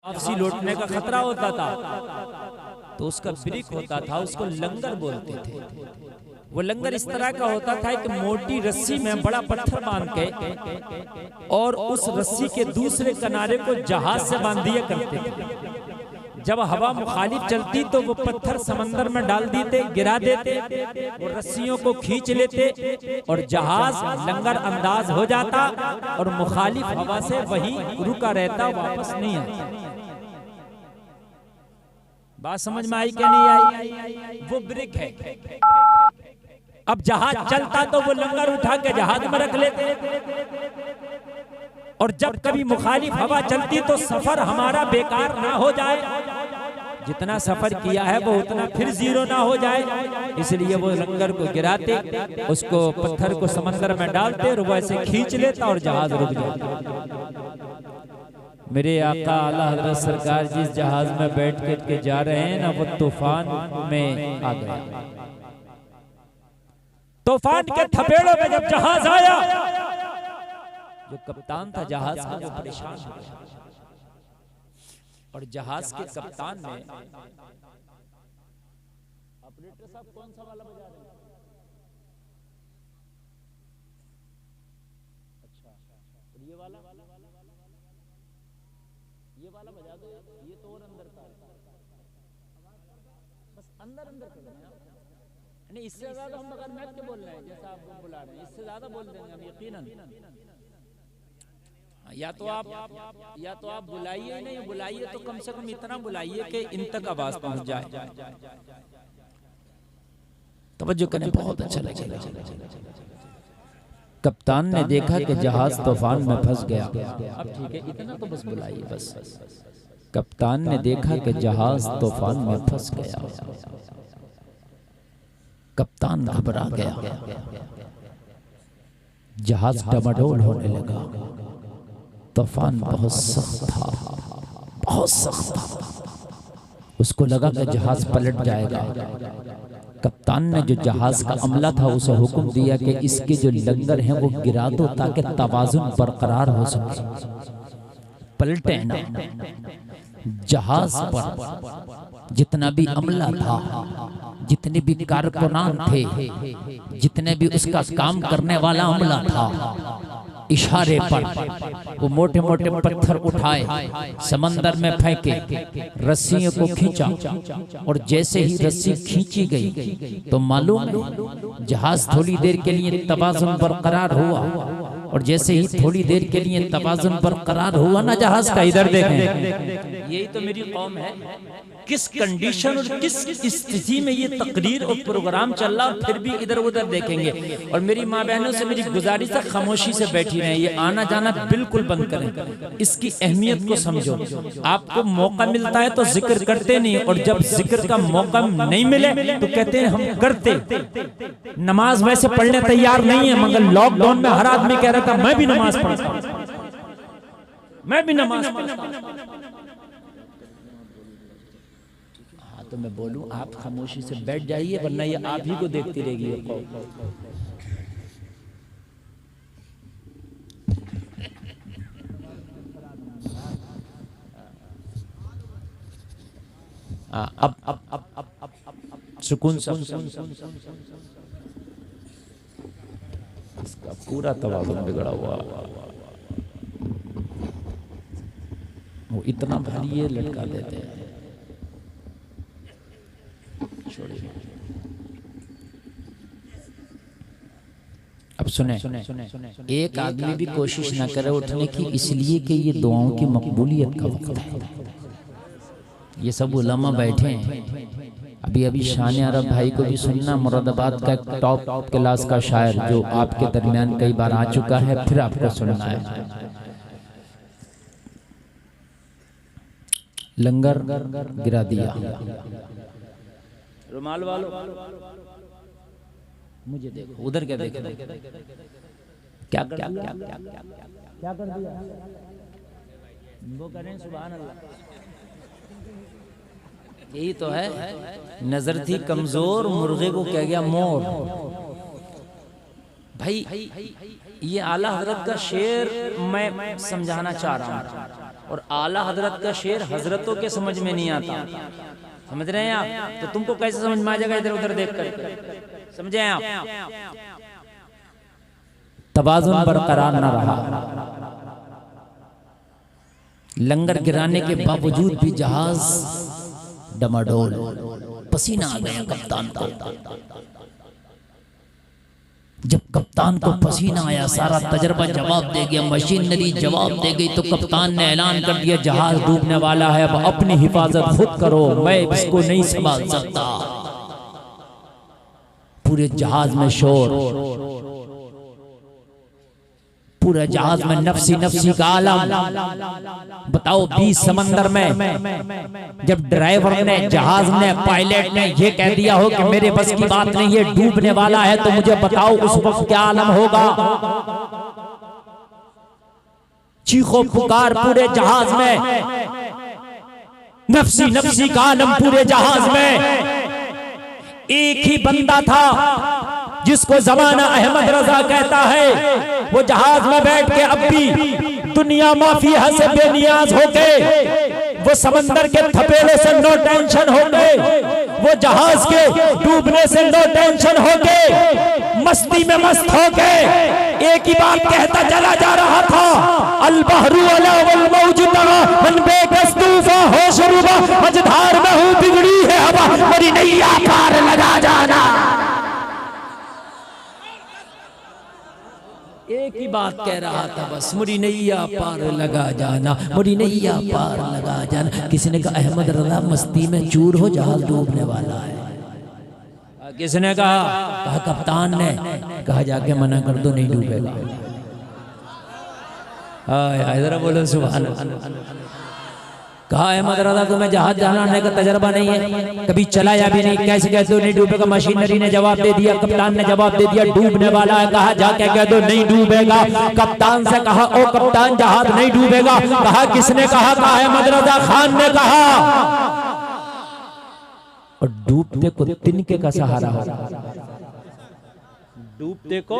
वापसी लौटने का खतरा होता था तो उसका ब्रिक होता था, उसको लंगर बोलते थे। वो लंगर इस तरह का होता था कि मोटी रस्सी में बड़ा पत्थर बांध के और उस रस्सी के दूसरे किनारे को जहाज से बांध दिया करते थे। जब हवा मुखालिफ चलती तो वो पत्थर समंदर में डाल देते, गिरा देते और रस्सियों को खींच लेते और जहाज लंगर अंदाज हो जाता और मुखालिफ हवा से वहीं रुका रहता, वापस नहीं आता। बात समझ में आई क्या नहीं आई? वो ब्रिक है। अब जहाज चलता तो वो लंगर उठा के जहाज में रख लेते और जब कभी मुखालिफ हवा चलती तो सफर हमारा बेकार ना हो जाए, जितना सफर किया है वो उतना फिर जीरो ना हो जाए, इसलिए वो लंगर को गिराते, उसको पत्थर को समंदर में डालते और वो ऐसे खींच लेता और जहाज रुक जाता। मेरे आका आला हजरत सरकार जिस जहाज में बैठ के जा रहे हैं ना, वो तूफान में आ गया। तूफान के थपेड़ों में जब जहाज आया, जो कप्तान था जहाज का वो परेशान हो गया और जहाज के कप्तान ने, ऑपरेटर साहब कौन सा वाला बजा रहे हैं? अच्छा, और ये वाला बजा दो, ये तो और अंदर का है, बस अंदर कर नहीं, इससे ज्यादा हम बगैर मैच के बोल रहे हैं, जैसा आप बुला रहे हैं, इससे ज्यादा बोल देंगे हम यकीनन। या तो आप बुलाइए, नहीं बुलाइए तो कम से कम इतना बुलाइए कि इन तक आवाज पहुंच जाए। तवज्जो करें, बहुत अच्छा लगेगा। कप्तान ने देखा कि जहाज तूफान में फंस गया। अब ठीक है, इतना तो बस बुलाइए बस। कप्तान ने देखा कि जहाज तूफान में फंस गया। कप्तान घबरा गया, जहाज डमाडोल होने लगा। तूफान बहुत सख्त था, उसको लगा कि जहाज पलट जाएगा। कप्तान ने जो जहाज का अमला था उसे हुक्म दिया कि इसके जो लंगर हैं वो गिरा दो ताकि तवाजुन बरकरार हो सके, पलटे ना। जहाज पर जितना भी अमला था, जितने भी कारकुनान थे, जितने भी उसका काम करने वाला अमला था, इशारे पर वो मोटे मोटे पत्थर उठाए, समंदर में फेंके, रस्सियों को खींचा और जैसे ही रस्सी खींची गई तो मालूम जहाज थोड़ी देर के लिए तवाज़ुन बरकरार हुआ और जैसे ही थोड़ी देर के लिए तवाज़ुन बरकरार हुआ ना जहाज का, इधर देखें, यही तो मेरी कौम है। किस कंडीशन और किस स्थिति में ये तकरीर और प्रोग्राम चल रहा, और फिर भी इधर उधर देखेंगे। और मेरी माँ बहनों से मेरी गुजारिश है, खामोशी से बैठी रहें, ये आना जाना बिल्कुल बंद करें, इसकी अहमियत को समझो। आपको मौका मिलता है तो जिक्र करते नहीं, और जब जिक्र का मौका नहीं मिले तो कहते हैं हम करते। नमाज वैसे पढ़ने तैयार नहीं है, मगर लॉकडाउन में हर आदमी कह रहा था मैं भी नमाज पढ़ता, मैं भी नमाज पढ़ता। तो मैं बोलूं आप खामोशी से बैठ जाइए, वरना ये आप ही को देखती रहेगी। अब सुकून इसका पूरा तवाज़ुन बिगड़ा हुआ, वो इतना भारी ये लटका देते हैं। अब सुने, एक आदमी भी कोशिश ना करे उठने की, इसलिए कि ये दुआओं की मकबूलियत का वक्त है। ये सब उलमा बैठे हैं। अभी शान अरब भाई को भी सुनना, मुरादाबाद का एक टॉप क्लास का शायर जो आपके दरमियान कई बार आ चुका है, फिर आपको सुनना है। लंगर गिरा दिया, रुमाल वालों मुझे देखो, उधर क्या देखो, क्या कर दिया, वो करें सुभान अल्लाह। यही तो है, नजर थी कमजोर, मुर्गे को कह गया मोर। भाई ये आला हजरत का शेर मैं समझाना चाह रहा हूँ। और आला हजरत का शेर हजरतों के समझ में नहीं आता। समझ रहे हैं आप? तो तुमको कैसे समझ में आ जाएगा इधर उधर देख कर? समझे आप? तवाज़ुन बरकरार न रहा। लंगर गिराने के बावजूद भी जहाज डमाडोल, पसीना आ गया कप्तान को। जब कप्तान को पसीना आया, सारा तजर्बा जवाब दे गया, मशीनरी जवाब दे गई, तो कप्तान ने ऐलान कर दिया जहाज डूबने वाला है, अब अपनी हिफाजत खुद करो, मैं इसको नहीं संभाल सकता। पूरे जहाज में शोर, पूरे जहाज में नफसी नफसी का आलम। बताओ 20 समंदर में जब ड्राइवर ने, जहाज ने, पायलट ने ये कह दिया हो कि मेरे बस की बात नहीं, ये डूबने वाला है, तो मुझे बताओ उस वक्त क्या आलम होगा? चीखो पुकार पूरे जहाज में, नफसी नफसी का आलम पूरे जहाज में। एक ही बंदा था जिसको जमाना अहमद रजा कहता है, वो जहाज में बैठ के अब भी दुनिया माफिया से बेनियाज होके, वो समंदर के थपेड़े से नो टेंशन होके, वो जहाज के डूबने से नो टेंशन होके, मस्ती में मस्त होके एक ही बात कहता चला जा रहा था, अल बहरु अला वल मौज तरा मन बेकस्तूफा होश रुबा, मझधार में हूँ बिगड़ी है हवा, मेरी नैया पार लगा जाना। एक ही बात कह रहा था बस, मुरी नैया पार लगा जाना, मुरी नैया पार लगा जाना। किसी ने कहा अहमद रजा मस्ती में चूर हो, जहाज डूबने वाला है। किसने कहा कप्तान ने। कहा जाके मना कर दो, नहीं डूबेगा। जरा बोलो सुभान अल्लाह। कहा अहमद रजा तुम्हें जहाज चलाने का तजर्बा नहीं है, कभी चलाया भी नहीं, कैसे कहते हो नहीं डूबेगा? मशीनरी ने जवाब दे दिया, कप्तान ने जवाब दे दिया डूबने वाला है। कहा जाके कह दो नहीं डूबेगा। कप्तान से कहा ओ कप्तान जहाज नहीं डूबेगा। कहा किसने कहा? कहा अहमद रजा खान ने कहा। और डूबते को तिनके का सहारा हो, डूबते को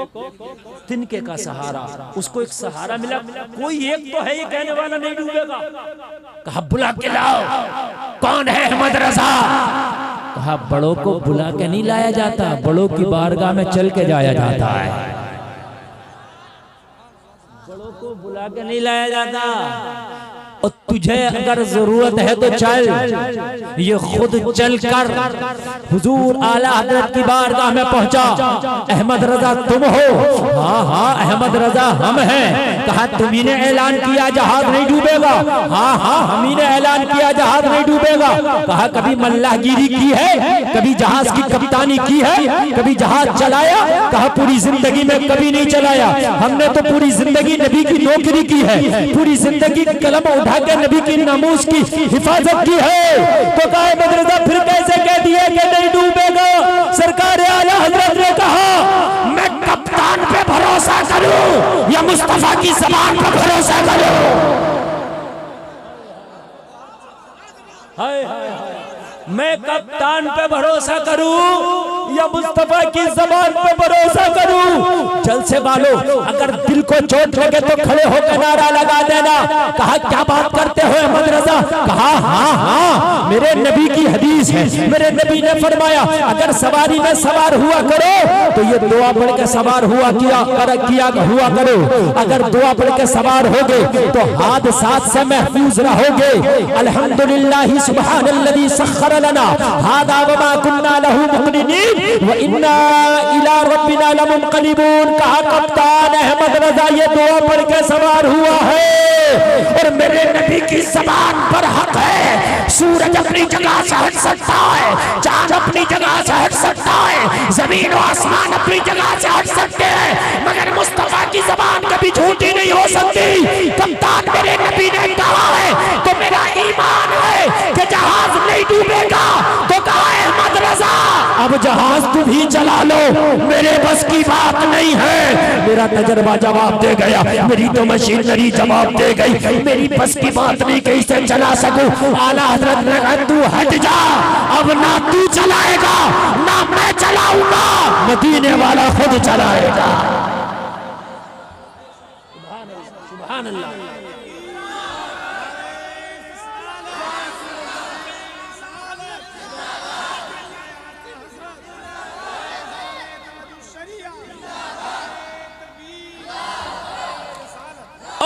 तिनके का सहारा, उसको एक सहारा मिला, कोई एक तो है ये कहने वाला नहीं डूबेगा। कहा बुला के लाओ, कौन है अहमद रजा? कहा बड़ों को बुला के नहीं लाया जाता, बड़ों की बारगाह में चल के जाया जाता है। बड़ों को बुला के नहीं लाया जाता। और तुझे अगर जरूरत है तो चल, ये खुद चलकर हुजूर आला हजरत की बारगाह में पहुंचा। अहमद रजा तुम हो? हाँ हाँ अहमद रजा हम हैं। कहा तुम्ही ने ऐलान किया जहाज नहीं डूबेगा? हाँ हाँ हम ही ने ऐलान किया जहाज नहीं डूबेगा। कहा कभी मल्लाहगिरी की है? कभी जहाज की कप्तानी की है? कभी जहाज चलाया? कहा पूरी जिंदगी में कभी नहीं चलाया, हमने तो पूरी जिंदगी नबी की नौकरी की है, पूरी जिंदगी कलम उठा के नबी की नामूस की हिफाजत की है। तो कहा अहमद रजा फिर कैसे कह दिए कि नहीं डूबेगा? सरकार आला हजरत ने कहा मैं कप्तान पे भरोसा करूं या मुस्तफा की ज़बान पे भरोसा करूं? हाय हाय मैं कप्तान पे भरोसा करूं या मुस्तफा की ज़बान पे भरोसा करूं? जलसे वालों अगर दिल को चोट लगे तो खड़े होकर नारा लगा देना। कहा क्या बात करते हो अहमद रजा? कहा हाँ हाँ मेरे नबी की हदीस है, मेरे नबी ने फरमाया अगर सवारी में सवार हुआ करो तो ये दुआ पढ़ के सवार हुआ किया हुआ करो। अगर दुआ पढ़ के सवार होगे तो हादसात से महफूज रहोगे। अल्हम्दुलिल्लाह सुब्हानल्लज़ी सख्खर लना हादा वमा कुन्ना लहू मुक़रिनीन व इन्ना इला रब्बिना लमुनक़लिबून। कहा कप्तान अहमद रजा ये दुआ पढ़ के सवार हुआ है और मेरे नबी की ज़बान पर हक है। सूरज अपनी जगह से हट सकता है, चांद अपनी जगह से हट सकता है, जमीन और आसमान अपनी जगह से हट सकते हैं, मगर मुस्तफा की ज़बान कभी झूठी नहीं हो सकती। कप्तान मेरे नबी ने कहा है तो मेरा ईमान है कि जहाज नहीं डूबेगा। तो कहा अहमद रजा अब जहाज तुम ही चला लो, मेरे बस की बात नहीं है। मेरा तजर्बा जवाब दे गया, मेरी तो मशीनरी जवाब दे गई, मेरी बस की बात नहीं कि इसे चला सकूं। आला हजरत ने कहा तू हट जा, अब ना तू चलाएगा ना मैं चलाऊंगा, मदीने वाला खुद चलाएगा। सुभान अल्लाह।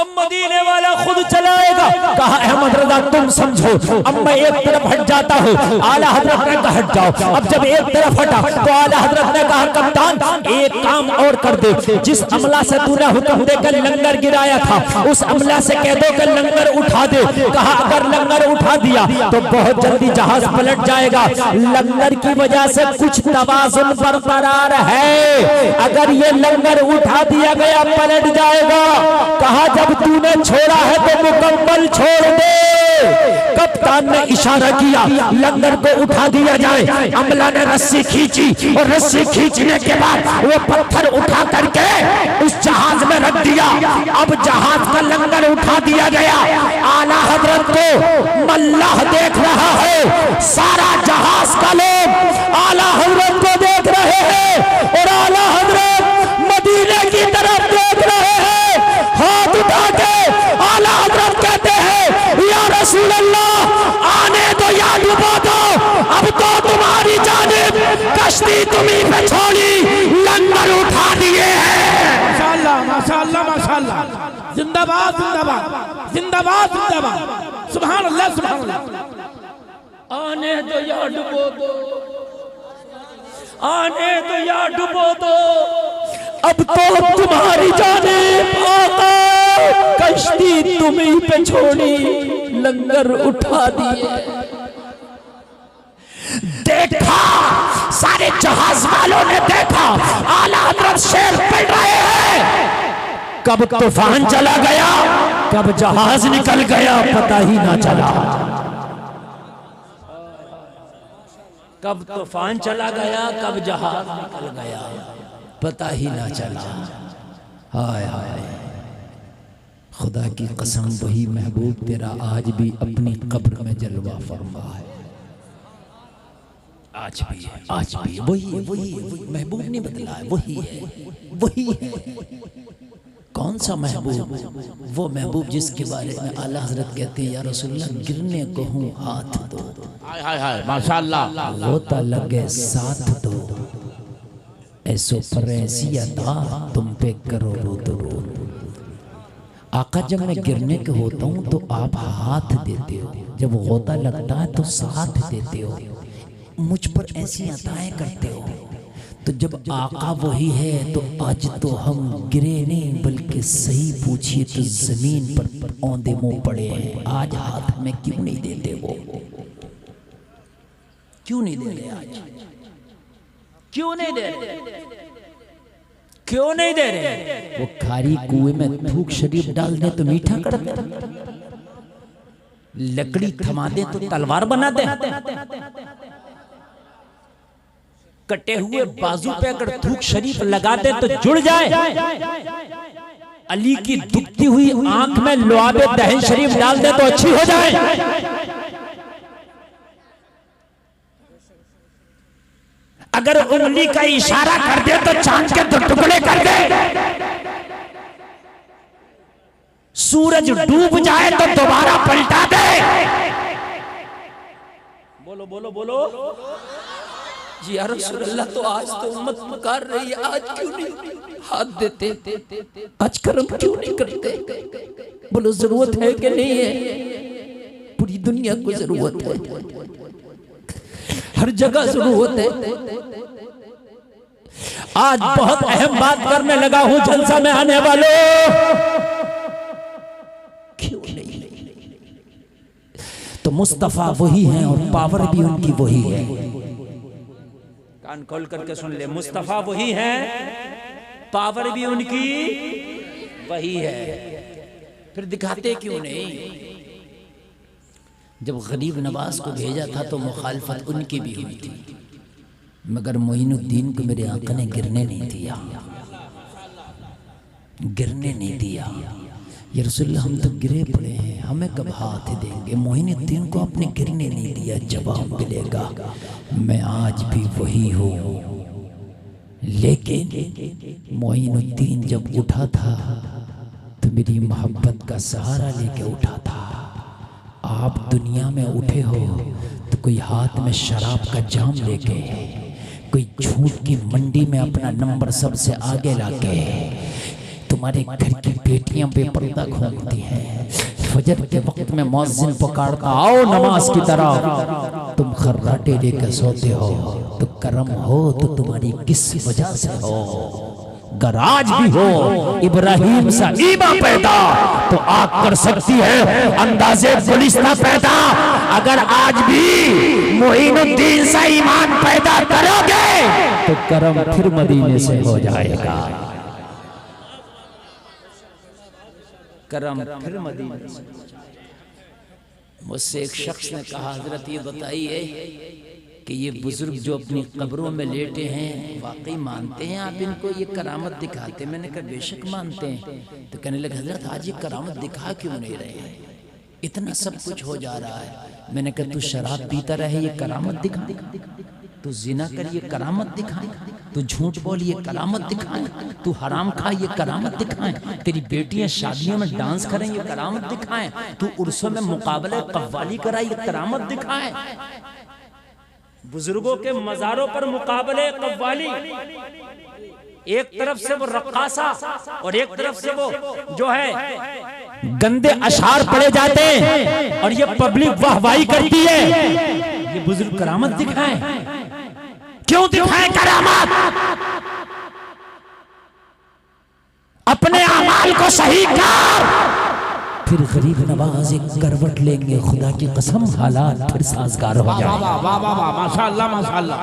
अब मदीने वाला खुद चलाएगा। कहा अहमद रजा तुम समझो, अब मैं एक तरफ हट जाता हूँ। आला हजरत ने कहा हट जाओ। अब जब एक तरफ हटा तो आला हजरत ने कहा कप्तान एक काम और कर दे, जिस अमला से तूने हुक्म देकर लंगर गिराया था उस अमला से कह दो कि लंगर उठा दे। कहा अगर लंगर उठा दिया तो बहुत जल्दी जहाज पलट जाएगा। लंगर की वजह से कुछ तवाज़ुन बरकरार है, अगर ये लंगर उठा दिया गया पलट जाएगा। कहा जब तूने छोड़ा है तो मुकम्मल छोड़ दे। कप्तान ने इशारा किया लंगर को उठा दिया जाए। अमला ने रस्सी खींची और रस्सी खींचने के बाद वो पत्थर उठा करके उस जहाज में रख दिया। अब जहाज का लंगर उठा दिया गया। आला हजरत को मल्लाह देख रहा है, सारा जहाज का लोग आला हजरत को देख रहे हैं और आला हजरत मदीने की तरफ देख रहे हैं। हाथ उठा के आला हजरत कहते हैं या रसूल अल्लाह आने दो या डुबो दो, अब तो तुम्हारी जानिब कश्ती तुम्हीं पे छोड़ी, लंगर उठा दिए हैं। माशाअल्लाह माशाअल्लाह माशाअल्लाह, जिंदाबाद जिंदाबाद जिंदाबाद जिंदाबाद, सुभान अल्लाह सुभान अल्लाह। आने दो या डुबो दो, आने दो या डुबो दो, अब तो तुम्हारी जानिब आका कश्ती तुम्हीं पे छोड़ी, लंगर उठा दिए। देखा सारे जहाज वालों ने देखा आला हजरत शेर पड़ रहे हैं। कब तूफान चला गया, कब जहाज निकल गया पता ही ना चला। कब तूफान चला गया, कब जहाज निकल गया पता ही ना चला। हाय हाय खुदा की कसम वही महबूब तेरा आज भी अपनी कब्र में जलवा फरमा है। आज भी है, आज भी वही महबूब नहीं बदला है, वही है, वही है। कौन सा महबूब? वो महबूब जिसके बारे में आला हजरत कहते हैं या रसूलुल्लाह गिरने को हूँ हाथ दो, हाय हाय हाय माशाअल्लाह, होता लगे साथ दो, ऐसो परेसी अदा तुम पे करो रो दो। आका जब मैं गिरने के होता हूँ तो आप हाथ देते हो, जब होता लगता है तो साथ देते हो, मुझ पर ऐसी अताएं करते हो। तो जब आका वही है तो आज तो हम गिरे नहीं बल्कि सही पूछिए तो जमीन पर औंधे मुंह पड़े हैं। आज हाथ में क्यों नहीं देते वो? क्यों नहीं दे रहे आज? क्यों नहीं दे रहे? क्यों नहीं दे रहे? वो खारी कुएं में थूक शरीफ डाल दे तो मीठा कर दे, लकड़ी थमा दे तो तलवार बना दे, कटे हुए बाजू पे अगर थूक शरीफ लगा दे तो जुड़ जाए, अली की दुखती हुई आंख में लुआबे दहन शरीफ डाल दे तो अच्छी हो जाए। अगर उंगली का इशारा कर दे तो चांद के दो टुकड़े कर दे, सूरज डूब जाए तो दोबारा पलटा दे। बोलो बोलो बोलो जी या रसूल अल्लाह, तो आज तो उम्मत पुकार रही है, आज क्यों नहीं हाथ देते? आज कर्म क्यों नहीं करते? बोलो जरूरत है कि नहीं है? पूरी दुनिया को जरूरत है, हर जगह जरूरत है। आज बहुत अहम बात करने लगा हूं जलसा में आने वालों, क्यों नहीं? तो मुस्तफा वही है और पावर भी उनकी वही है। कान खोल करके सुन ले, मुस्तफा वही है, पावर भी उनकी वही है। फिर दिखाते क्यों नहीं? जब गरीब नवाज को भेजा था तो मुखालफत उनकी भी हुई थी, मगर मोइनुद्दीन को मेरे आका ने गिरने नहीं दिया, गिरने नहीं दिया। या रसूलल्लाह हम तो गिरे पड़े हैं, हमें कब हाथ देंगे? मोइनुद्दीन को आपने गिरने नहीं दिया, जवाब मिलेगा मैं आज भी वही हूँ। लेकिन मोइनुद्दीन जब उठा था तो मेरी मोहब्बत का सहारा लेके उठा था। आप दुनिया में उठे हो तो कोई हाथ में शराब का जाम लेके, कोई झूठ की मंडी में अपना नंबर सबसे आगे लाके, तुम्हारे घर की बेटियां बेपर्दा घूमती हैं, फजर के वक्त में मुअज्जिन पुकारता आओ नमाज की तरफ, तुम खर्राटे लेकर सोते हो। तो करम हो तो तुम्हारी किस वजह से हो? अगर आज भी हो इब्राहिम सा ईमान पैदा तो आग कर सकती है अंदाजे गुलिस्ता पैदा। अगर आज भी मोइनुद्दीन सा ईमान पैदा करोगे तो करम फिर मदीने से हो जाएगा, करम फिर मदीने से। मुझसे एक शख्स ने कहा हजरत ये बताइए कि ये बुजुर्ग जो अपनी कब्रों में लेटे हैं वाकई मानते हैं आप इनको, ये करामत दिखाते? मैंने कहा बेशक मानते हैं। तो कहने लगे हजरत आज ये करामत दिखा क्यों नहीं रहे हैं, इतना सब कुछ हो जा रहा है। मैंने कहा तू शराब पीता रहे ये करामत दिखा, तू जिना कर ये करामत दिखाए, तू झूठ बोल ये करामत दिखाए, तू हराम खा ये करामत दिखाए, तेरी बेटियां शादियों में डांस करें ये करामत दिखाएं, तू उर्सों में मुकाबले कव्वाली कराए ये करामत दिखाए। बुजुर्गों के मजारों पर मुकाबले कव्वाली, एक तरफ से वो रक्कासा और एक तरफ से वो जो है गंदे अशार पढ़े जाते हैं और ये पब्लिक वाहवाही करती है। ये बुजुर्ग करामत दिखाएं, क्यों दिखाएं करामत? अपने अमाल को सही कर, फिर गरीब नवाज एक करवट लेंगे, खुदा की कसम हालात फिर साजगार हो जाएंगे। वाह वाह वाह वाह माशाअल्लाह माशाअल्लाह।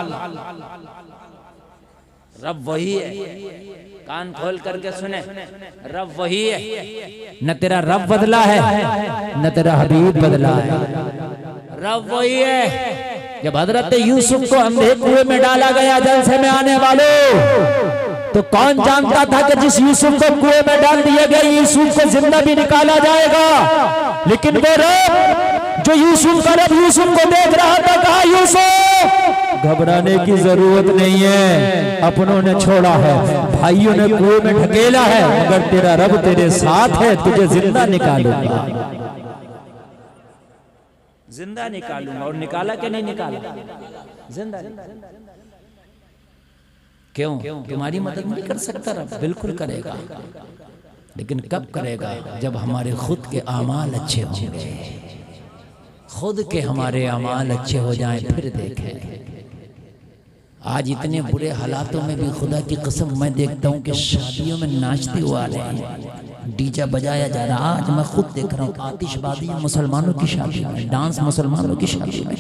रब वही है, कान खोल करके सुने, रब वही है। न तेरा रब बदला है न तेरा हबीब बदला है, रब वही है। जब हजरत यूसुफ को अंधे कुएं में डाला गया जलसे में आने वालों, तो कौन जानता था कि जिस यूसुफ को कुएं में डाल दिया गया यूसुफ को जिंदा भी निकाला जाएगा। लेकिन वो रब जो यूसुफ का रब यूसुफ को देख रहा था, कहा यूसुफ घबराने की जरूरत नहीं है, अपनों ने छोड़ा है, भाइयों ने कुएं में ढकेला है, मगर तेरा रब तेरे साथ है, तुझे जिंदा निकालूंगा, जिंदा निकालूंगा। और निकाला कि नहीं निकाला? जिंदा। क्यों? तुम्हारी मदद नहीं कर सकता रब? बिल्कुल करेगा, लेकिन कब करेगा? जब हमारे खुद के अमाल अच्छे होंगे, खुद के हमारे अमाल अच्छे हो जाएं फिर देखें। आज इतने बुरे हालातों में भी खुदा की कसम मैं देखता हूँ कि शादियों में नाचते हुए आ रहे हैं, डीजे बजाया जा रहा। आज मैं खुद देख रहा हूँ आतिशबाजी मुसलमानों की शादी में, डांस मुसलमानों की शादी में।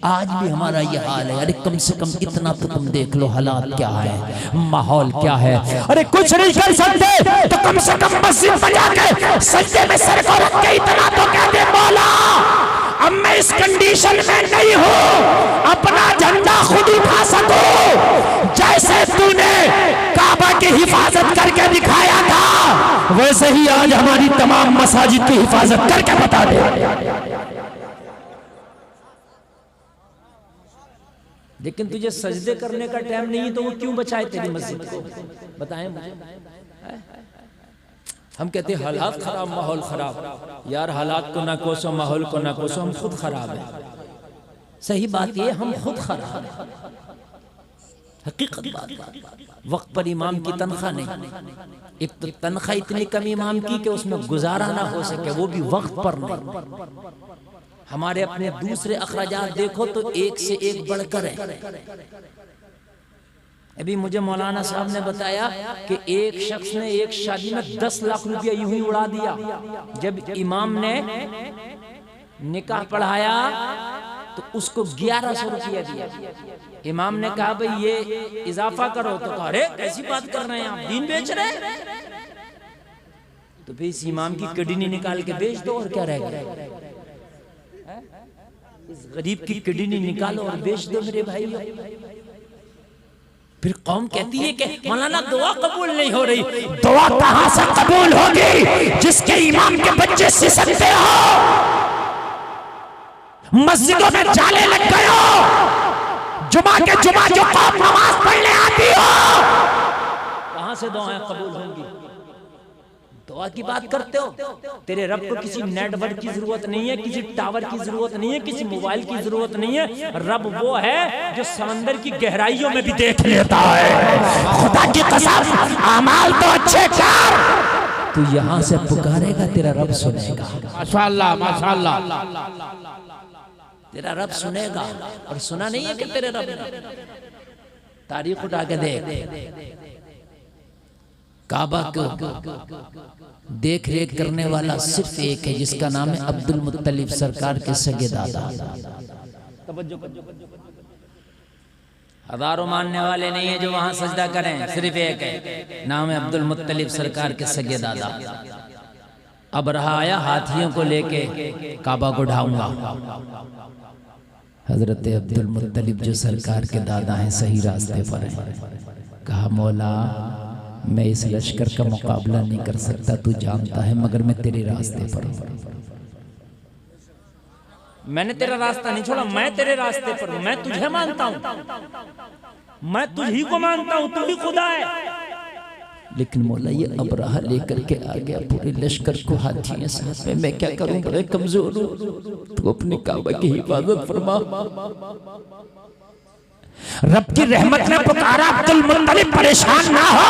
आज भी हमारा ये हाल है। अरे कम से कम इतना तो तुम देख लो हालात क्या है, माहौल क्या है। अरे कुछ नहीं कर सकते तो कम से कम मस्जिद बजा के सजदे में सर को रख के इतना तो कह दे मौला अब मैं इस कंडीशन में नहीं हूँ, अपना झंडा खुद उठा सकूं। जैसे तूने काबा की हिफाजत करके दिखाया था, वैसे ही आज हमारी तमाम मसाजिद की हिफाजत करके बता दे। लेकिन तुझे सजदे करने का टाइम नहीं तो वो क्यों बचाए तेरी मस्जिद को? बताएं मुझे। हम कहते हैं हालात खराब, माहौल खराब। यार हालात को ना कोसो, माहौल को ना कोसो, हम खुद खराब है। सही बात ये हम खुद खराब है, हकीकत बात। वक्त पर इमाम की तनख्वाह नहीं, एक तो तनख्वाह इतनी कम इमाम की कि उसमें गुजारा ना हो सके, वो भी वक्त पर नहीं। हमारे अपने दूसरे अखराजात देखो तो एक से एक बढ़कर है। अभी मुझे मौलाना साहब ने बताया कि एक शख्स ने एक शादी में 10 लाख रुपया यूं ही उड़ा दिया। जब इमाम ने निकाह पढ़ाया तो उसको 1100 रुपया दिया। इमाम ने कहा भाई ये इजाफा करो, तो कहा अरे ऐसी बात कर रहे हैं आप, दीन बेच रहे हैं। तो फिर इस इमाम की किडनी निकाल के बेच दो और क्या रहेगा। इस गरीब की किडनी निकालो और बेच दो मेरे भाई। फिर कौम कहती है कि मौलाना दुआ कबूल नहीं हो रही। दुआ कहां से कबूल होगी जिसके इमाम के बच्चे सिसकते हो, मस्जिदों में जाले लग गए हो, जुमा के जुमा जो कौम नमाज पढ़ने आती हो, कहां से दुआएं कबूल होंगी? हवा की बात करते हो। तेरे रब को किसी नेटवर्क की जरूरत नहीं है, किसी टावर की जरूरत नहीं है, किसी मोबाइल की जरूरत नहीं है। रब वो है जो समंदर की गहराइयों में भी देख लेता है। खुदा की कसम, अमाल तो अच्छे कर। तू यहाँ से पुकारेगा, तेरा रब सुनेगा। माशाअल्लाह माशाअल्लाह। तेरा रब सुनेगा। और सुना नहीं है कि तेरे रब ने? तारीख उठा के देख, काबा को देख रेख करने वाला सिर्फ एक है, जिसका नाम है अब्दुल मुत्तलिब सरकार के सगे दादा। हजारों मानने वाले नहीं है जो वहां सजदा करें, सिर्फ एक है, नाम है अब्दुल मुत्तलिब सरकार के सगे दादा। अब रहा आया हाथियों को लेके काबा को ढाऊंगा। हजरत अब्दुल मुत्तलिब जो सरकार के दादा हैं सही रास्ते पर हैं। कहा मौला मैं इस लश्कर का मुकाबला नहीं कर सकता, तू जानता है, मगर मैं तेरे रास्ते पर हूं। मैंने तेरा रास्ता नहीं छोड़ा, मैं तेरे रास्ते पर हूं। मैं तुझे मानता हूं, मैं तुझी को मानता हूं, तू ही खुदा है। लेकिन मौला ये अबराहा लेकर के आ गया पूरे लश्कर को, हाथी है साथ में, मैं क्या करूं, बड़े कमजोर हूं। तू अपने काबा की हिफाजत फरमा। रब की रहमत ने पुकारा, अब्दुल मुत्तलिब परेशान ना हो।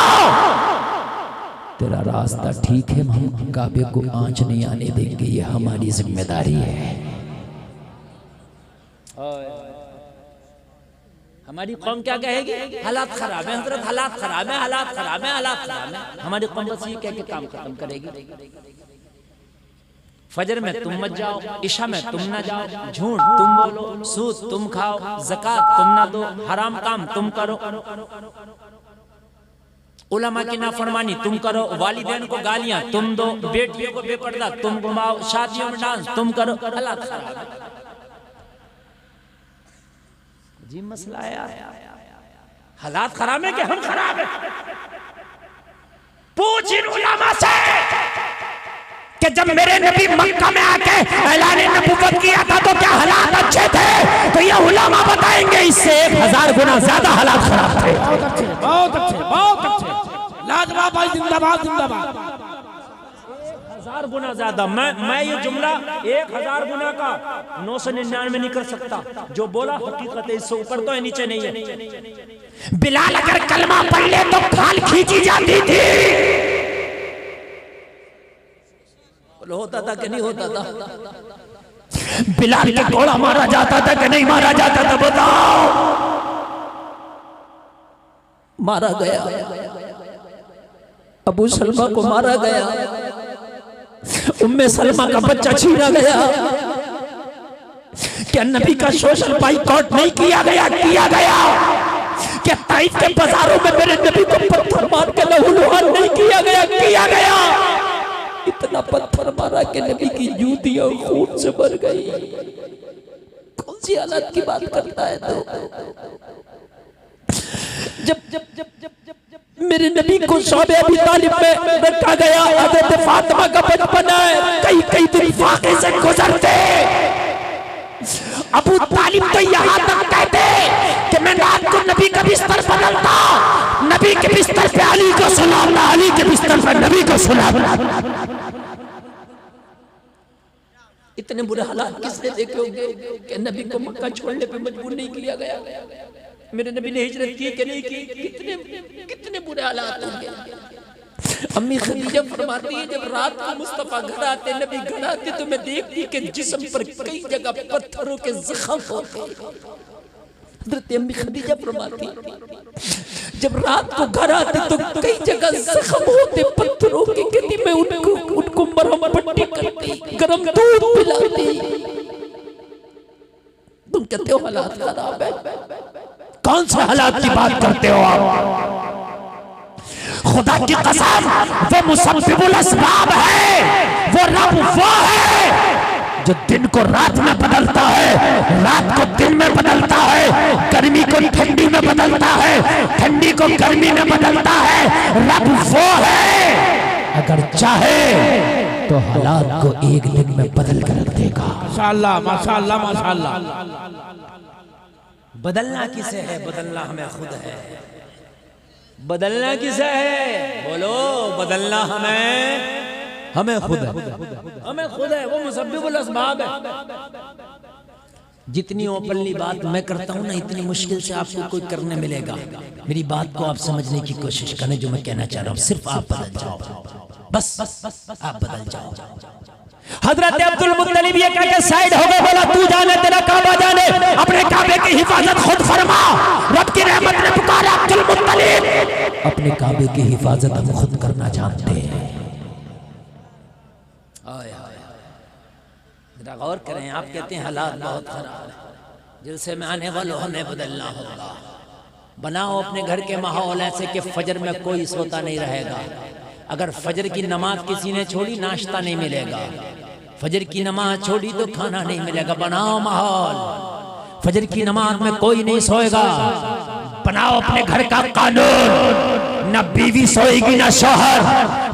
तेरा रास्ता ठीक है, हम काबे को आंच नहीं आने देंगे, ये हमारी जिम्मेदारी है। हमारी कौम क्या कहेगी? हालात खराब है हजरत, हालात खराब है, हालात खराब है, हालात खराब है। हमारी कौम बस ये कह के काम खत्म करेगी। फजर में तुम मत जाओ, इशा में तुम ना जाओ, झूठ तुम बोलो, सूद तुम खाओ, ज़कात तुम ना दो, हराम काम तुम करो, उलमा की नाफरमानी तुम करो, वालिदैन को गालियां तुम दो, बेटियों को बेपर्दा तुम घुमाओ, शादियों में डांस तुम करो। हालात खराब है जी, मसला है हालात खराब है कि हम खराब है? पूछ इन उलमा से कि जब मेरे नबी मक्का में आके ऐलान नबूवत किया था तो क्या हालात अच्छे थे? तो ये उलमा बताएंगे इससे 1000 गुना ज्यादा हालात खराब थे। बहुत अच्छे बहुत अच्छे बहुत अच्छे। लाजवाब भाई, जिंदाबाद जिंदाबाद। 1000 गुना ज्यादा। मैं ये जुमला 1000 गुना का 999 नहीं कर सकता। जो बोला हकीकत है, इससे ऊपर तो है, नीचे नहीं है। बिलाल अगर कलमा पढ़ ले तो खाल खींची जाती थी। होता था कि नहीं होता था? बिलाल का घोड़ा मारा जाता था कि नहीं मारा जाता था? बताओ। मारा गया, अबू सलमा को मारा गया, उम्मे सलमा का बच्चा छीना गया। क्या नबी का सोशल बाइकआउट नहीं किया गया? किया गया। क्या ताइफ के बाजारों में मेरे नबी को पत्थर मार के लहूलुहान नहीं किया गया? किया गया। इतना पत्थर मारा कि नबी की जूतियां खून से भर गई। कौन सी हालत की बात करता है? तो जब जब जब जब जब मेरे नबी को शौबे अबी तालिब में रखा गया, हज़रत फातिमा का बचपन है, कई कई दिन फाके से गुजरते। अबू तालिब तो यहाँ तक कहते कि मैं रात को नबी का बिस्तर बदलता, नबी के बिस्तर पे अली को सुलाना, अली के बिस्तर पे नबी को सुलाना। इतने बुरे हालात किसने देखे होंगे कि नबी को मक्का छोड़ने पे मजबूर नहीं किया गया? मेरे नबी ने हिजरत की कि नहीं की? कितने कितने बुरे हालात होंगे। अम्मी खदीजा फरमाती है जब रात को मुस्तफा घर आते, नबी घर आते, तो मैं देखती कि जिस्म पर कई जगह पत्थरों के जख्म होते। हज़रत अम्मी खदीजा फरमाती जब रात को घर आते तो कई जगह जख्म होते पत्थरों के, कहती मैं उनको मरहम पट्टी करती, गरम दूध पिलाती। तुम कहते हो हालात खराब है? कौन से हालात की बात करते हो आप? खुदा की कसम, वो मुसब्बिबुल अस्बाब है, वो रब वो है जो दिन को रात में बदलता है, रात को दिन में बदलता है, गर्मी को ठंडी में बदलता है, ठंडी को गर्मी में बदलता है। रब वो है, अगर चाहे तो हालात को एक दिन में बदल कर रख देगा। माशाअल्लाह माशाअल्लाह माशाअल्लाह। बदलना किसे है? बदलना हमें खुद है। बदलना किसे है? बोलो, बदलना हमें हमें खुद है, हमें खुद है, वो मुसब्बिबुल असबाब है। जितनी ओपनली बात मैं करता हूँ ना, इतनी मुश्किल से आपको कोई करने मिलेगा। मेरी बात को आप समझने की कोशिश करें, जो मैं कहना चाह रहा हूँ, सिर्फ आप बदल जाओ, बस आप बदल जाओ। हजरत अब्दुल मुत्तलिब ये कह के साइड हो गए, बोला तू जाने तेरा काबा जाने, अपने काबे की हिफाजत खुद फरमा। रब की रहमत ने पुकारा अब्दुल मुत्तलिब, अपने काबे की हिफाजत हम खुद करना जानते हैं। जरा गौर करें, आप कहते हैं हालात बहुत खराब है, जिलसे में आने वालों हमें बदलना होगा। बनाओ अपने घर के माहौल ऐसे कि फजर में कोई सोता नहीं रहेगा। अगर फजर की नमाज किसी ने छोड़ी, नाश्ता नहीं मिलेगा। फजर की नमाज छोड़ी तो खाना नहीं मिलेगा। बनाओ माहौल, फजर की नमाज में कोई नहीं सोएगा। बनाओ अपने घर का कानून, न बीवी सोएगी न शौहर,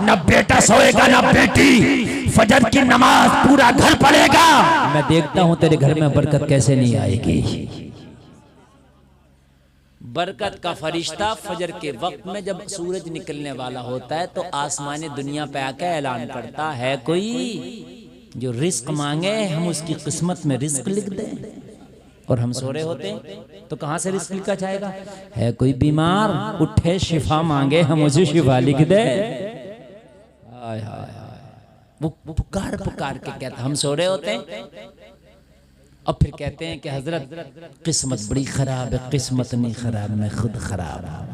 न बेटा सोएगा न बेटी। फजर की नमाज पूरा घर पढ़ेगा। मैं देखता हूं तेरे घर में बरकत कैसे नहीं आएगी। बरकत का फरिश्ता फजर के वक्त में जब सूरज निकलने वाला होता है तो आसमानी दुनिया पे आकर ऐलान करता है, कोई जो रिस्क मांगे हम उसकी किस्मत में रिस्क लिख दें। और हम सो रहे होते हैं तो कहां से रिस्क लिखा जाएगा? है कोई बीमार, उठे शिफा मांगे हम उसे शिफा लिख दे। हाय हाय, वो पुकार पुकार के कहता, हम सो रहे होते हैं और फिर कहते हैं कि हजरत किस्मत बड़ी खराब है। किस्मत नहीं खराब, मैं खुद खराब हूं,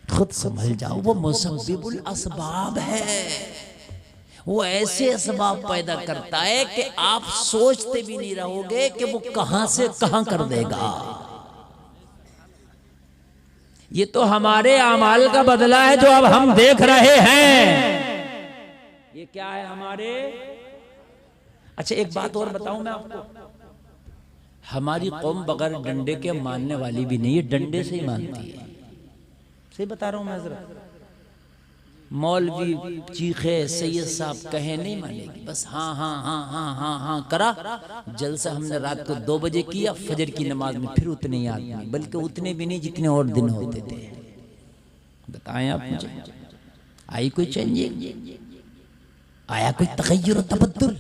खुद संभल जाओ। वो मुसब्बिबुल असबाब है, वो ऐसे असबाब पैदा करता है कि आप सोचते भी नहीं रहोगे कि वो कहां से कहां कर देगा। ये तो हमारे अमाल का बदला है जो अब हम देख रहे हैं। ये क्या है हमारे? अच्छा एक बात और बताऊं मैं आपको, हमारी कौम बगैर डंडे के मानने वाली भी नहीं है, डंडे से ही मानती है। सही बता रहा हूं मैं हजरत। मौलवी चीखे, सैयद साहब कहे, नहीं मानेगी। बस हाँ हाँ हाँ हाँ हाँ हाँ करा। जलसा हमने रात को 2 बजे किया, फजर की नमाज में फिर उतने ही आदमी, बल्कि उतने भी नहीं जितने और दिन होते थे। बताएं आप मुझे, आई कोई चेंज? आया कोई तगय्युर तबद्दुल?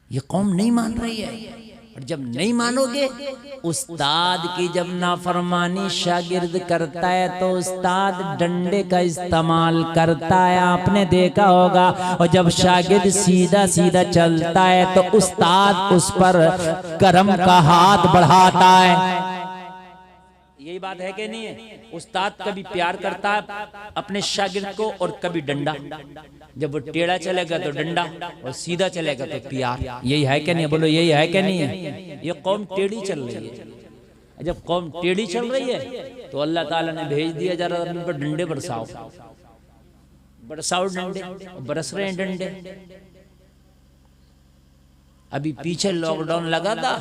ये कौम नहीं मान रही है। और जब नहीं मानोगे, उस्ताद की जब नाफरमानी शागिर्द करता है तो उस्ताद डंडे का इस्तेमाल करता है, आपने देखा होगा। और जब शागिर्द सीधा सीधा चलता है तो उस्ताद उस पर करम का हाथ बढ़ाता है। यही बात है कि नहीं है? उस्ताद कभी प्यार करता है अपने शागिर्द को और कभी डंडा। जब वो टेढ़ा चलेगा तो डंडा और सीधा चलेगा तो प्यार। यही है कि नहीं? बोलो यही है कि नहीं है? ये कौम टेढ़ी चल रही है। जब कौम टेढ़ी चल रही है तो अल्लाह ताला ने भेज दिया, जरा अपने पर डंडे बरसाओ, बरसाओ डंडे। बरस रहे हैं डंडे। अभी पीछे लॉकडाउन लगा था,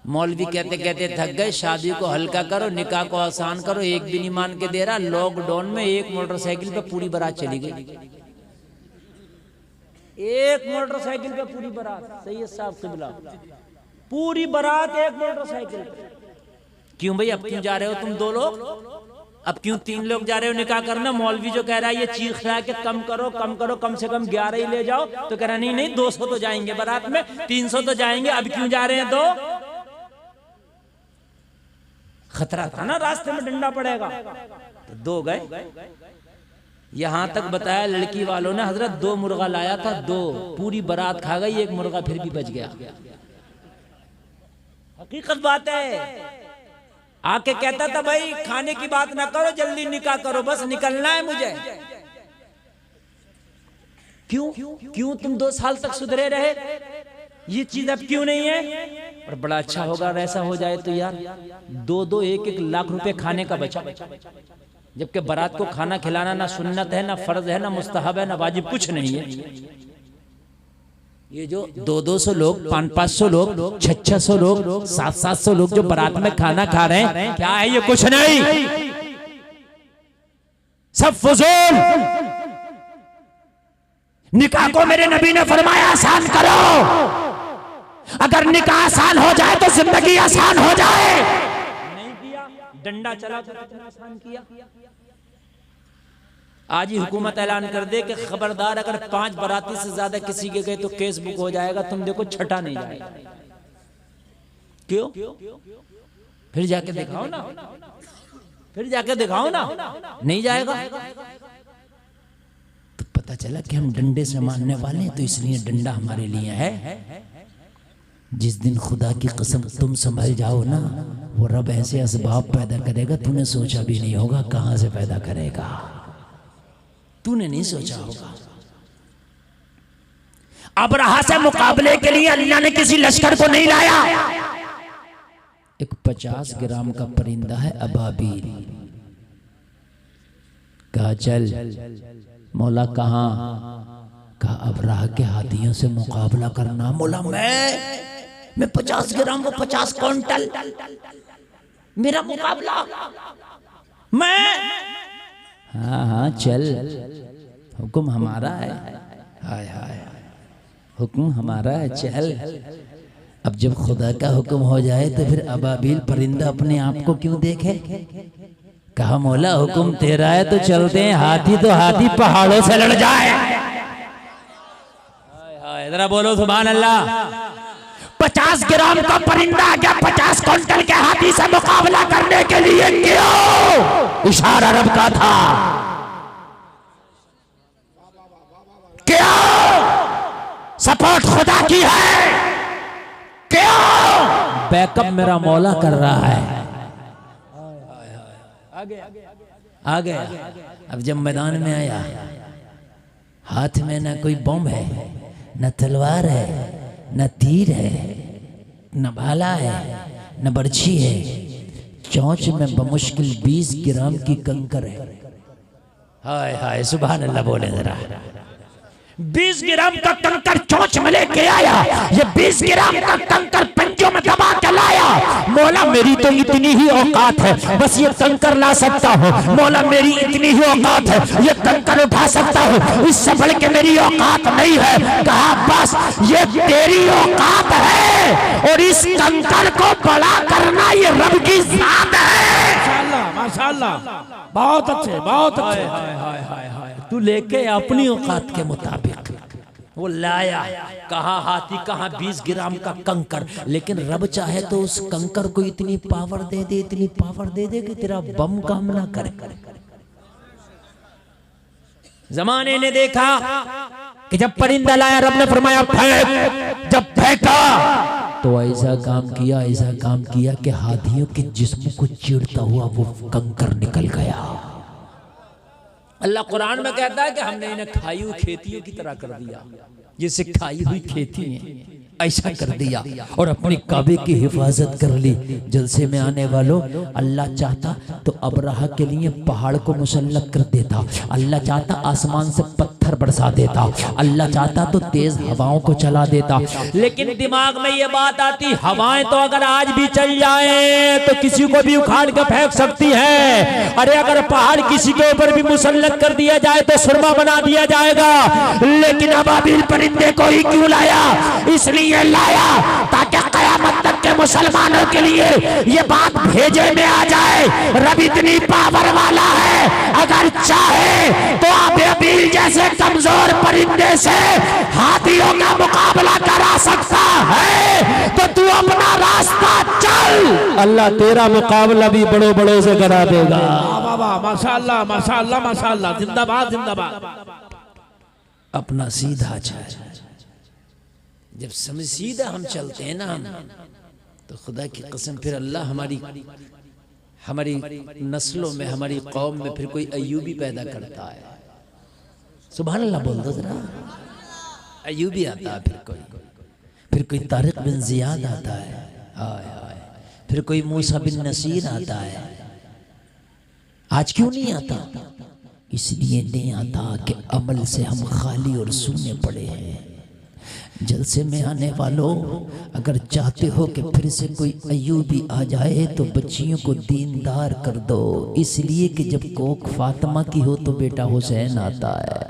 मौलवी कहते कहते थक गए, शादी को हल्का करो, निकाह को आसान करो, एक भी नहीं मान के दे रहा। लॉकडाउन में एक मोटरसाइकिल पे पूरी बारात चली गई। एक मोटरसाइकिल पे पूरी बारात, सैयद साहब क़िबला, पूरी बारात एक मोटरसाइकिल पे। क्यों भाई, अब क्यों जा रहे हो तुम 2 लोग? अब क्यों 3 लोग जा रहे हो निकाह करना? मौलवी जो कह रहा है ये चीख रहा है कि कम करो कम करो, कम से कम 11 ही ले जाओ, तो कह रहा नहीं नहीं 200 तो जाएंगे बारात में, 300 तो जाएंगे। अब क्यों जा रहे हैं 2? खतरा था ना रास्ते में डंडा पड़ेगा, तो 2 गए। यहां तक बताया लड़की वालों ने, हजरत 2 मुर्गा लाया था, 2 पूरी बारात खा गई, 1 मुर्गा फिर भी बच गया। हकीकत बात है। आके कहता था भाई खाने की बात ना करो, जल्दी निकाह करो, बस निकलना है मुझे। क्यों तुम 2 साल तक सुधरे रहे, ये चीज अब क्यों नहीं है? और बड़ा अच्छा होगा ऐसा हो जाए तो यार, 2-2 1-1 लाख रुपए खाने का बचा। जबकि बारात को खाना खिलाना ना सुन्नत है, ना फर्ज है, ना मुस्तहब है, ना वाजिब, कुछ नहीं है। ये जो 200-200 लोग, 500-500 लोग, 600-600 लोग, 700-700 लोग जो बारात में खाना खा रहे हैं, क्या है ये? कुछ नहीं, सब फुजूल। निकाह को मेरे नबी ने फरमाया आसान करो। अगर निकाह आसान हो जाए तो जिंदगी आसान हो जाए। नहीं किया, डंडा चला तो आसान किया। आज ही हुकूमत ऐलान कर दे कि खबरदार अगर 5 बाराती से ज्यादा किसी के गए तो केस बुक हो जाएगा, तुम देखो छठा नहीं जाएगा। क्यों? फिर जाके दिखाओ ना, फिर जाके दिखाओ ना, नहीं जाएगा। तो पता चला कि हम डंडे से मारने वाले हैं, तो इसलिए डंडा हमारे लिए है। जिस दिन खुदा की कसम तुम संभल जाओ ना, वो रब ऐसे असबाब पैदा करेगा तूने सोचा भी नहीं होगा कहां से पैदा करेगा, तूने नहीं सोचा होगा। अबरहा से मुकाबले के लिए अल्लाह ने किसी लश्कर को नहीं लाया। एक 50 ग्राम का परिंदा है अबाबील। कहा चल मौला कहां? कहा अबरहा के हाथियों से मुकाबला करना। मौला मैं 50 ग्राम वो 50 क्विंटल, मेरा मुकाबला मैं। हाँ चल, हुक्म हमारा है। हाय हाय, हुक्म हमारा है, चल। अब जब खुदा का हुक्म हो जाए तो फिर अबाबील परिंदा अपने आप को क्यों देखे? कहा मौला हुक्म तेरा है तो चलते हैं। हाथी तो हाथी पहाड़ों से लड़ जाए। इधर बोलो सुभान अल्लाह। 50 ग्राम का परिंदा क्या 50 क्विंटल के हाथी से मुकाबला करने के लिए क्यों? इशारा रब का था। क्यों? सपोर्ट खुदा की है। क्यों? बैकअप मेरा मौला कर रहा है। आ गया। अब जब मैदान में आया, हाथ में ना कोई बम है, न तलवार है, न तीर है, न भाला है, न बर्छी है। चोंच में बमुश्किल 20 ग्राम की कंकर है। हाय हाय सुभान अल्लाह बोले जरा। 20 ग्राम का कंकर चोंच में लेके आया। ये 20 ग्राम का कंकर पंजों में दबा के लाया। मौला मेरी तो इतनी ही औकात है, बस ये कंकर ला सकता हूँ। मौला मेरी इतनी ही औकात है, ये कंकर उठा सकता हूँ। इससे बढ़ के मेरी औकात नहीं है। कहा बस ये तेरी औकात है और इस कंकर को बड़ा करना ये रब की जात है। माशाल्लाह माशाल्लाह, बहुत अच्छे बहुत अच्छे। हाय हाय हाय हाय, तू लेके अपनी औकात के मुताबिक वो लाया। कहा हाथी, कहा 20 ग्राम का कंकर। लेकिन रब चाहे तो उस कंकर को इतनी पावर दे दे, इतनी पावर दे दे कि तेरा बम काम ना करे। जमाने ने देखा कि जब परिंदा लाया, रब ने फरमाया फेंक। जब फेंका तो ऐसा काम किया कि हाथियों के जिस्म को चीरता हुआ वो कंकर निकल गया। अल्लाह कुरान में कहता है कि हमने इन्हें खाई हुई खेतियों की तरह कर दिया, जैसे खाई हुई खेती है ऐसा कर दिया, और अपनी काबे की हिफाजत कर ली। जलसे में आने वालों, अल्लाह चाहता तो अबरहा के लिए पहाड़ को मुसल्लत कर देता, अल्लाह चाहता आसमान से पत्थर बरसा देता, अल्लाह चाहता तो तेज हवाओं को चला देता। लेकिन दिमाग में ये बात आती, हवाएं तो अगर आज भी चल जाए तो किसी को भी उखाड़ के फेंक सकती है। अरे अगर पहाड़ किसी के ऊपर भी मुसल्लत कर दिया जाए तो सुरमा बना दिया जाएगा। लेकिन अबाबील परिंदे को ही क्यों लाया? इसलिए लाया ताकि कयामत तक के मुसलमानों के लिए ये बात भेजे में आ जाए, रब इतनी पावर वाला है, अगर चाहे तो अबाबील जैसे कमजोर परिंदे से हाथियों का मुकाबला करा सकता है। तो तू अपना रास्ता चल, अल्लाह तेरा मुकाबला भी बड़ों बड़ों से करा देगा। माशाअल्लाह माशाअल्लाह माशाअल्लाह, जिंदाबाद जिंदाबाद। अपना सीधा चल। जब सीधा हम चलते हैं ना तो खुदा की कसम फिर अल्लाह हमारी नस्लों में, हमारी कौम में फिर कोई अय्यूबी पैदा करता है। सुभान अल्लाह बोल दो जरा। अय्यूबी आता है, फिर कोई तारिक बिन जियाद आता है, हाय हाय, फिर कोई मूसा बिन नसीर आता है। आज क्यों नहीं आता? इसलिए नहीं आता कि अमल से हम खाली और सूने पड़े हैं। जलसे में आने वालों, अगर चाहते हो कि फिर से कोई अय्यूबी आ जाए तो बच्चियों को दीनदार कर दो, इसलिए कि जब कोख फातिमा की हो तो बेटा हुसैन आता है,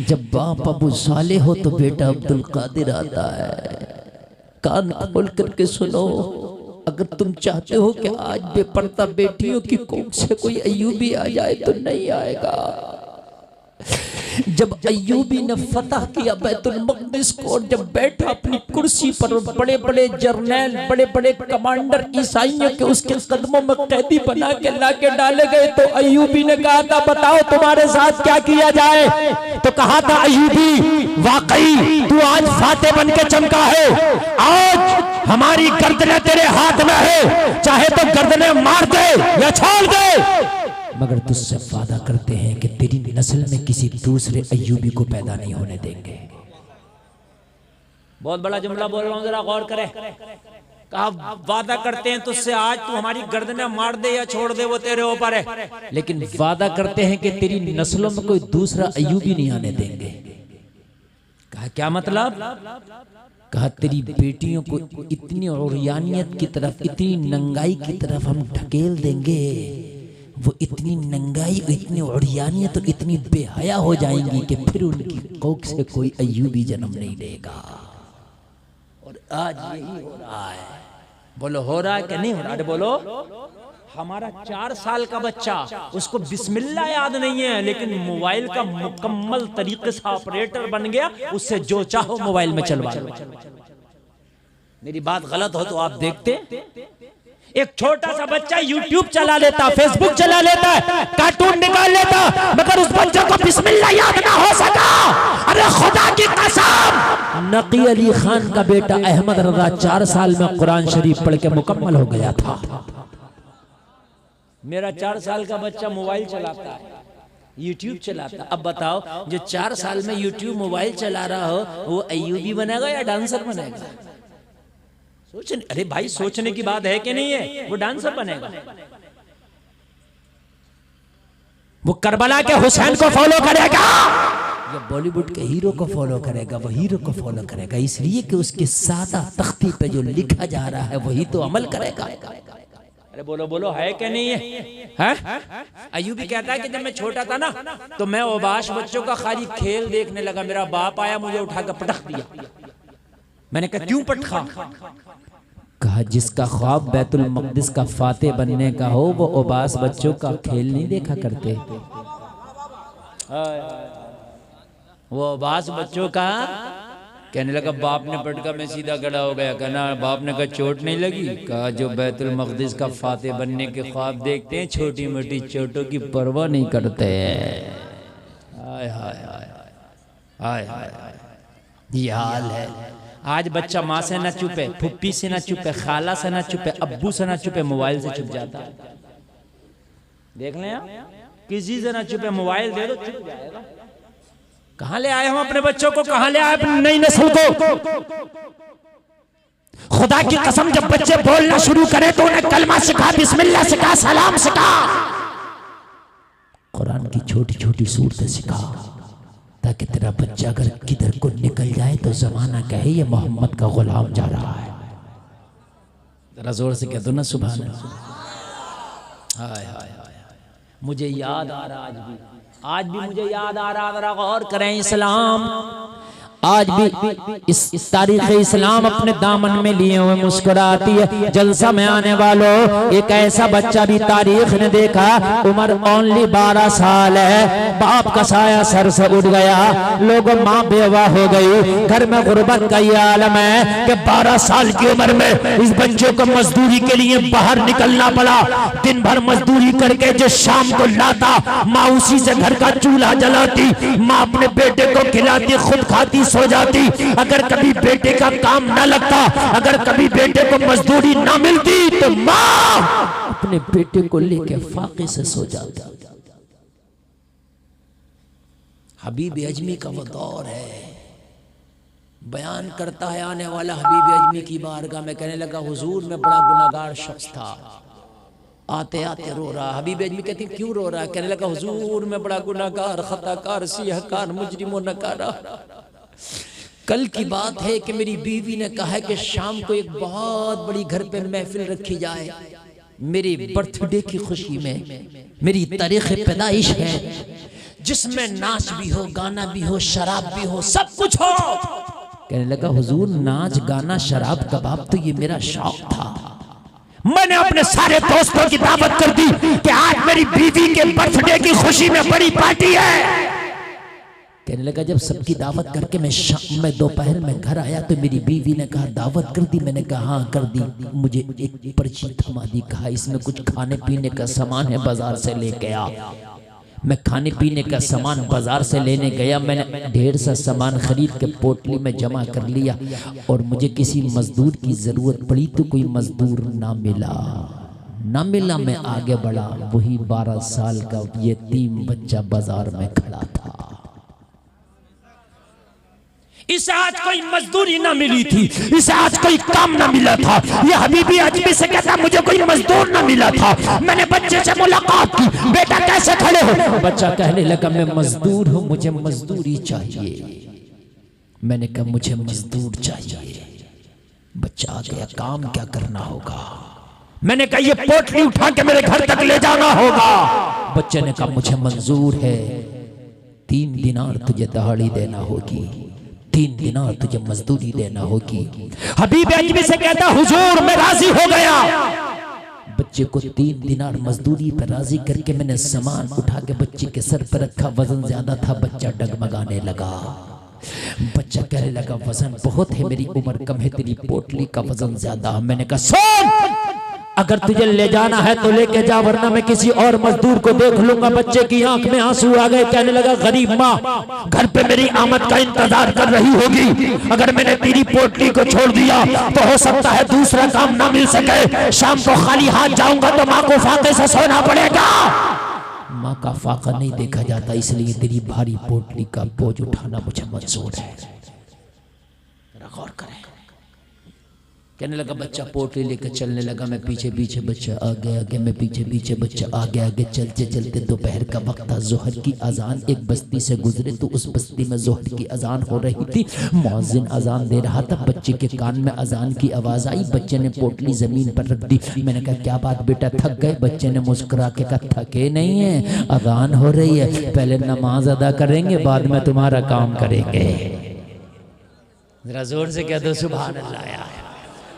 जब बाप अबू सालेह हो तो बेटा अब्दुल कादिर आता है। कान खोल करके सुनो, अगर तुम चाहते हो कि आज बेपर्दा बेटियों की कोख से कोई अय्यूबी आ जाए तो नहीं आएगा। जब अय्यूबी ने फतह किया बैतुल मक़दिस को और जब बैठा अपनी कुर्सी पर, बड़े बड़े जर्नैल, बड़े बड़े कमांडर ईसाइयों के उसके कदमों में कैदी बना के लाके डाले गए, तो अय्यूबी ने कहा था बताओ तुम्हारे साथ क्या किया जाए। तो कहा था अय्यूबी वाकई तू आज फाते बन के चमका है, आज हमारी गर्दनें तेरे हाथ में है, चाहे तो गर्दनें मार दे या छोड़ दे, मगर तुझसे वादा करते हैं कि तेरी नस्ल में किसी दूसरे अय्यूबी को पैदा नहीं होने देंगे। बहुत बड़ा जुमला बोल रहा हूं, जरा गौर करे। कहा वादा करते हैं तुझसे आज तू हमारी गर्दनें मार दे या छोड़ दे, वो तेरे ऊपर है, लेकिन वादा करते हैं कि तेरी नस्लों में कोई दूसरा अय्यूबी नहीं आने देंगे। कहा क्या मतलब? कहा तेरी बेटियों को इतनी औरियानियत की तरफ, इतनी नंगाई की तरफ हम ढकेल देंगे, वो इतनी नंगाई, इतनी औरियानियत और इतनी बेहया हो जाएंगी कि फिर उनकी कोख से कोई अय्यूबी जन्म नहीं लेगा। और आज यही हो रहा है। बोलो हो रहा है कि नहीं हो रहा? अरे बोलो। हमारा 4 साल का बच्चा, उसको बिस्मिल्लाह याद नहीं है, लेकिन मोबाइल का मुकम्मल तरीके से ऑपरेटर बन गया, उससे जो चाहो मोबाइल में चलवा लो। मेरी बात गलत हो तो आप देखते। एक छोटा सा बच्चा यूट्यूब चला लेता, फेसबुक चला लेता है, कार्टून निकाल लेता, मगर उस बच्चे को बिस्मिल्लाह याद ना हो सका। अरे खुदा की कसम, नकी अली खान का बेटा अहमद रजा 4 साल में कुरान शरीफ पढ़ के मुकम्मल हो गया था। मेरा 4 साल का बच्चा मोबाइल चलाता है, यूट्यूब चलाता। अब बताओ जो 4 साल में यूट्यूब मोबाइल चला रहा हो, वो अय्यूबी बनेगा या डांसर बनेगा? सोचने, अरे भाई सोचने की बात है कि नहीं है? वो डांसर बनेगा, वो करबला के हुसैन को फॉलो करेगा, या बॉलीवुड के हीरो को फॉलो करेगा, वो हीरो को फॉलो करेगा, इसलिए कि उसके सादा तख्ती पे जो लिखा जा रहा है वही तो अमल करेगा। अरे बोलो बोलो, है कि नहीं है? अय्यूबी कहता है कि जब मैं छोटा था ना, तो मैं ओबाश बच्चों का खाली खेल देखने लगा, मेरा बाप आया मुझे उठाकर पटक दिया। मैंने कहा क्यों पटखा? कहा जिसका ख्वाब बैतुल मक़दिस का फाते बनने का हो, वो ओबास बच्चों का खेल नहीं देखा करते। वो ओबास बच्चों का कहने लगा, बाप ने पटका, मैं सीधा खड़ा हो गया। कहना बाप ने कहा चोट नहीं लगी? कहा जो बैतुल मक़दिस का फाते बनने के ख्वाब देखते हैं, छोटी मोटी चोटों की परवाह नहीं करते हैं। हाय हाय हाय हाय हाय, ये हाल है। आज बच्चा माँ से ना चुपे, फुप्पी से ना चुपे, खाला से ना चुपे, अब्बू से ना चुपे, मोबाइल से चुप जाता है। देख लें आप, किसी से ना चुपे, मोबाइल दे दो चुप जाएगा। कहाँ ले आए हम अपने बच्चों को, कहाँ ले आए अपनी नई नस्ल को? खुदा की कसम, जब बच्चे बोलना शुरू करें तो उन्हें कलमा सिखा, बिस्मिल्लाह सिखा, सलाम सिखा, कुरान की छोटी छोटी सूरतें सिखा, ताकि तेरा बच्चा अगर किधर को निकल जाए तो जमाना कहे ये मोहम्मद का गुलाम जा रहा है। जरा जोर से कह दो ना सुभान अल्लाह। हाय हाय हाय, मुझे याद आ रहा, आज भी मुझे याद आ रहा। जरा गौर करें, इस्लाम आज भी इस तारीख़ इस्लाम अपने दामन में लिए हुए मुस्कुराती है। जलसा में आने वालों, एक ऐसा बच्चा भी तारीख ने देखा, उम्र ओनली 12 साल है, बाप का साया सर से उड़ गया, लोगों माँ बेवा हो गई, घर में गुर्बत का ये आलम है कि 12 साल की उम्र में इस बच्चे को मजदूरी के लिए बाहर निकलना पड़ा। दिन भर मजदूरी करके जो शाम को लाता, माँ उसी से घर का चूल्हा जलाती, माँ अपने बेटे को खिलाती, खुद खाती, सो जाती। अगर कभी बेटे का काम ना लगता, अगर कभी बेटे को मजदूरी ना मिलती, तो माँ अपने बेटे को लेके फाके से सो जाती। हबीब अजमी का वो दौर है, बयान करता है आने वाला हबीब अजमी की बारगाह में, कहने लगा हुजूर मैं बड़ा गुनाहगार शख्स था, आते आते रो रहा। हबीब अजमी कहती क्यों रो रहा है? कहने लगा हुजूर मैं बड़ा गुनाहगार, खताकार, सियहकार, मुजरिम, नकारा। कल की बात है कि मेरी बीवी ने कहा है कि शाम को एक बहुत बड़ी घर पे महफिल रखी जाए, मेरे बर्थडे की खुशी में, मेरी तारीख पैदाइश है, जिसमें नाच भी हो, गाना भी हो, शराब भी हो, सब कुछ हो। कहने लगा हुजूर नाच गाना शराब कबाब तो ये मेरा शौक था, मैंने अपने सारे दोस्तों की दावत कर दी कि आज मेरी बीवी के बर्थडे की खुशी में बड़ी पार्टी है। कहने लगा जब सबकी दावत करके मैं दोपहर में घर आया तो मेरी बीवी ने कहा दावत कर दी। मैंने कहा हाँ कर दी। मुझे एक पर्ची थमा दी, कहा इसमें कुछ खाने पीने का सामान है, बाजार से लेके आ। मैं खाने पीने का सामान बाजार से लेने गया। मैंने ढेर सा सामान खरीद के पोटली में जमा कर लिया और मुझे किसी मजदूर की जरूरत पड़ी तो कोई मजदूर ना मिला। मैं आगे बढ़ा, वही 12 साल का यतीम बच्चा बाजार में खड़ा था। इसे आज कोई मजदूरी ना मिली थी, इसे आज कोई काम ना मिला था। ये हबीबी अजमी से कहता मुझे कोई मजदूर ना मिला था। मैंने बच्चे से मुलाकात की, बेटा कैसे खड़े हो? बच्चा कहने लगा मैं मजदूर हूं, मुझे मजदूरी चाहिए। मैंने कहा मुझे मजदूर चाहिए। बच्चा आ गया, काम क्या करना होगा? मैंने कहा ये पोटली उठा के मेरे घर तक ले जाना होगा। बच्चे ने कहा मुझे मंजूर है, 3 दिनार तुझे दहाड़ी देना होगी, 3 दिनार तुझे मजदूरी देना होगी। हबीब अजमी से कहता हुजूर मैं राजी हो गया। बच्चे को 3 दिनार मजदूरी पर राजी करके मैंने सामान उठा के बच्चे के सर पर रखा। वजन ज्यादा था, बच्चा डगमगाने लगा। बच्चा कहने लगा वजन बहुत है, मेरी उम्र कम है, तेरी पोटली का वजन ज्यादा। मैंने कहा सुन, अगर तुझे ले जाना है तो लेके जा, वरना मैं किसी और मजदूर को देख लूंगा। बच्चे की आंख में आंसू आ गए। कहने लगा गरीब माँ घर पे मेरी आमद का इंतजार कर रही होगी। अगर मैंने तेरी पोटली को छोड़ दिया तो हो सकता है दूसरा काम ना मिल सके। शाम को खाली हाथ जाऊंगा तो माँ को फाके से सोना पड़ेगा। माँ का फाका नहीं देखा जाता, इसलिए तेरी भारी पोटली का बोझ उठाना मुझे मंजूर है। गौर करें। कहने लगा बच्चा पोटली लेकर चलने लगा। मैं पीछे पीछे, बच्चा आगे आगे, मैं पीछे पीछे, बच्चा आगे आगे। चलते चलते दोपहर का वक्त था, जोहर की अजान एक बस्ती से गुजरे तो उस बस्ती में जोहर की अजान हो रही थी। मुअज्जिन अजान दे रहा था, बच्चे के कान में अजान की आवाज आई। बच्चे ने पोटली जमीन पर रख दी। मैंने कहा क्या बात बेटा थक गए? बच्चे ने मुस्कुरा के कहा थके नहीं है, अजान हो रही है, पहले नमाज अदा करेंगे, बाद में तुम्हारा काम करेंगे। जरा जोर से कह दो सुभान अल्लाह।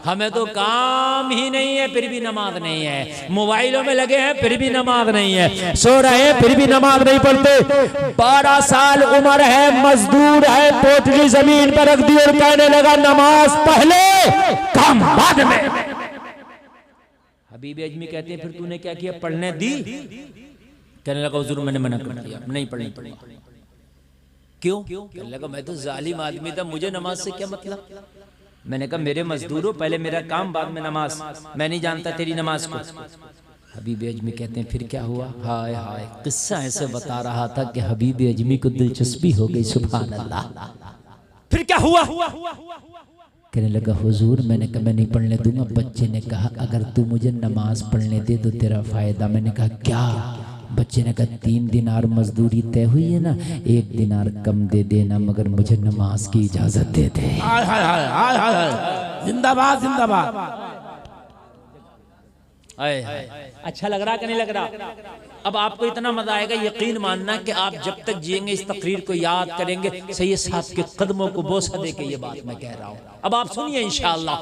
हमें तो काम ही नहीं है फिर भी नमाज नहीं है, मोबाइलों में लगे हैं फिर भी नमाज नहीं है, सो रहे हैं फिर भी नमाज नहीं पढ़ते। 12 साल उम्र है, मजदूर है, पोटली जमीन पर रख दी और कहने लगा नमाज पहले काम बाद में। हबीब अजमी कहते हैं फिर तूने क्या किया? पढ़ने दी? कहने लगा हुजूर मैंने मना कर दिया, नहीं पढ़नी। क्यों? कहने लगा मैं तो जालिम आदमी था, मुझे नमाज से क्या मतलब। मैंने कहा मेरे मजदूरों पहले मेरा काम बाद में नमाज, मैं नहीं जानता तेरी नमाज को। हबीब अजमी कहते हैं फिर क्या हुआ? हाय हाय, किस्सा ऐसे बता रहा था कि हबीब अजमी को दिलचस्पी हो गई। सुभान अल्लाह। फिर क्या हुआ? कहने लगा हुजूर मैंने कहा मैं नहीं पढ़ने दूंगा। बच्चे ने कहा अगर तू मुझे नमाज पढ़ने दे तो तेरा फायदा। मैंने कहा क्या? बच्चे ने कहा 3 दिनार मजदूरी तय हुई है ना, 1 दिनार कम दे देना, मगर मुझे नमाज की इजाजत दे दे। हाय हाय हाय हाय हाय, जिंदाबाद जिंदाबाद। अच्छा लग रहा कि नहीं लग रहा? अब आपको इतना मजा आएगा, यकीन मानना कि आप जब तक जिएंगे इस तकरीर को याद करेंगे। सैयद साहब के कदमों को बोसा दे के ये बात मैं कह रहा हूँ। अब आप सुनिए इंशाअल्लाह।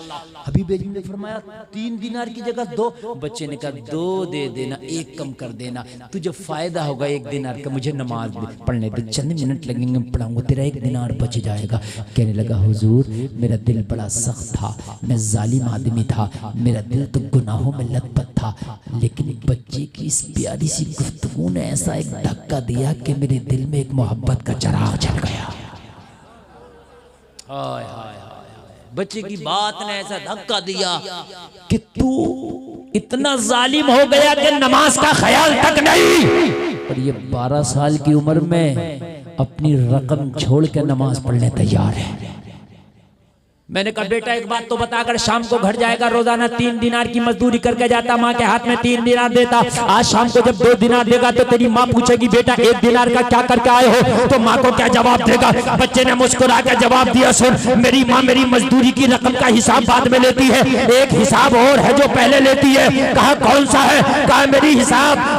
हबीब अजमी ने फरमाया 3 दिनार की जगह 2। बच्चे ने कहा 2 दे देना, 1 कम कर देना, तुझे फायदा होगा 1 दिनार का। मुझे नमाज पढ़ने दे, चंद मिनट लगेंगे, पढ़ाऊंगा, तेरा 1 दिनार बच जाएगा। कहने लगा हुजूर मेरा दिल बड़ा सख्त था, मैं जालिम आदमी था, मेरा दिल तो गुनाहों में लथपथ था, लेकिन बच्चे की इस प्यारी सी गुफ्तगू ने ऐसा एक धक्का दिया कि मेरे दिल में एक मोहब्बत का चिराग जल गया। हाय हाय हाय, बच्चे की बात ने ऐसा धक्का दिया कि तू इतना जालिम हो गया कि नमाज का ख्याल तक नहीं। और ये 12 साल की उम्र में अपनी रकम छोड़ के नमाज पढ़ने तैयार है। मैंने कहा बेटा एक बात तो बताकर शाम को घर जाएगा, रोजाना 3 दिनार की मजदूरी करके जाता, माँ के हाथ में 3 दिनार देता। आज शाम को जब 2 दिनार देगा तो तेरी माँ पूछेगी बेटा 1 दिनार का क्या करके आए हो, तो माँ को क्या जवाब देगा? बच्चे ने मुस्कुरा कर जवाब दिया सुन मेरी माँ मेरी मजदूरी की रकम का हिसाब बाद में लेती है, एक हिसाब और है जो पहले लेती है। कहा कौन सा है? कहा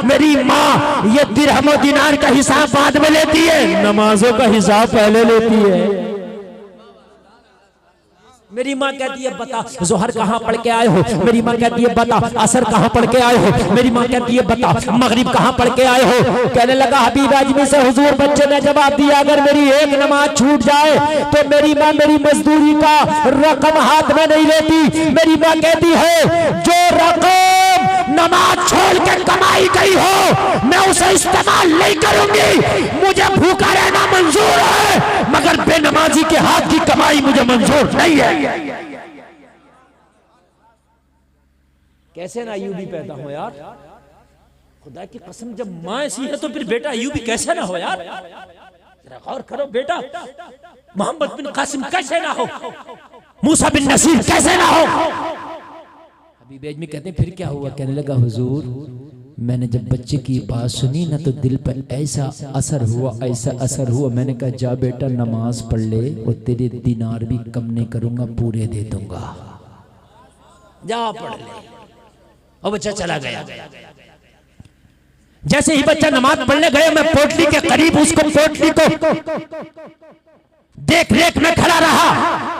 मेरी माँ ये दिरहम दिनार का हिसाब बाद में लेती है, नमाजों का हिसाब पहले लेती है। मेरी माँ कहती है बता जोहर कहाँ पढ़ के आए हो, मेरी माँ कहती है बता असर कहाँ पढ़ के आए हो, मेरी माँ कहती है बता मगरिब कहाँ पढ़ के आए हो। कहने लगा हबीब आजमी से हुजूर बच्चे ने जवाब दिया अगर मेरी एक नमाज छूट जाए तो मेरी माँ मेरी मजदूरी का रकम हाथ में नहीं लेती। मेरी माँ कहती है जो रकम नमाज छोड़ के कमाई गई हो मैं उसे इस्तेमाल नहीं करूंगी, मुझे भूखा रहना मंजूर है मगर बेनमाजी के हाथ की कमाई मुझे मंजूर नहीं है। कैसे ना अय्यूबी पैदा हो यार, खुदा की कसम जब माँ ऐसी है तो फिर बेटा अय्यूबी कैसे ना हो यार। गौर करो बेटा, मोहम्मद बिन कासिम कैसे ना हो, मूसा बिन नसीर कैसे ना हो। हबीब आजमी कहते हैं फिर क्या हुआ। कहने लगा हुजूर मैंने जब बच्चे की बात सुनी ना तो दिल पर ऐसा असर हुआ, ऐसा असर हुआ। मैंने कहा जा बेटा नमाज पढ़ ले और तेरे दिनार भी कम नहीं करूंगा, पूरे दे दूंगा, जा पढ़ ले। और बच्चा चला गया। जैसे ही बच्चा नमाज पढ़ने गए मैं पोटली के करीब उसको पोटली को देख रेख में खड़ा रहा।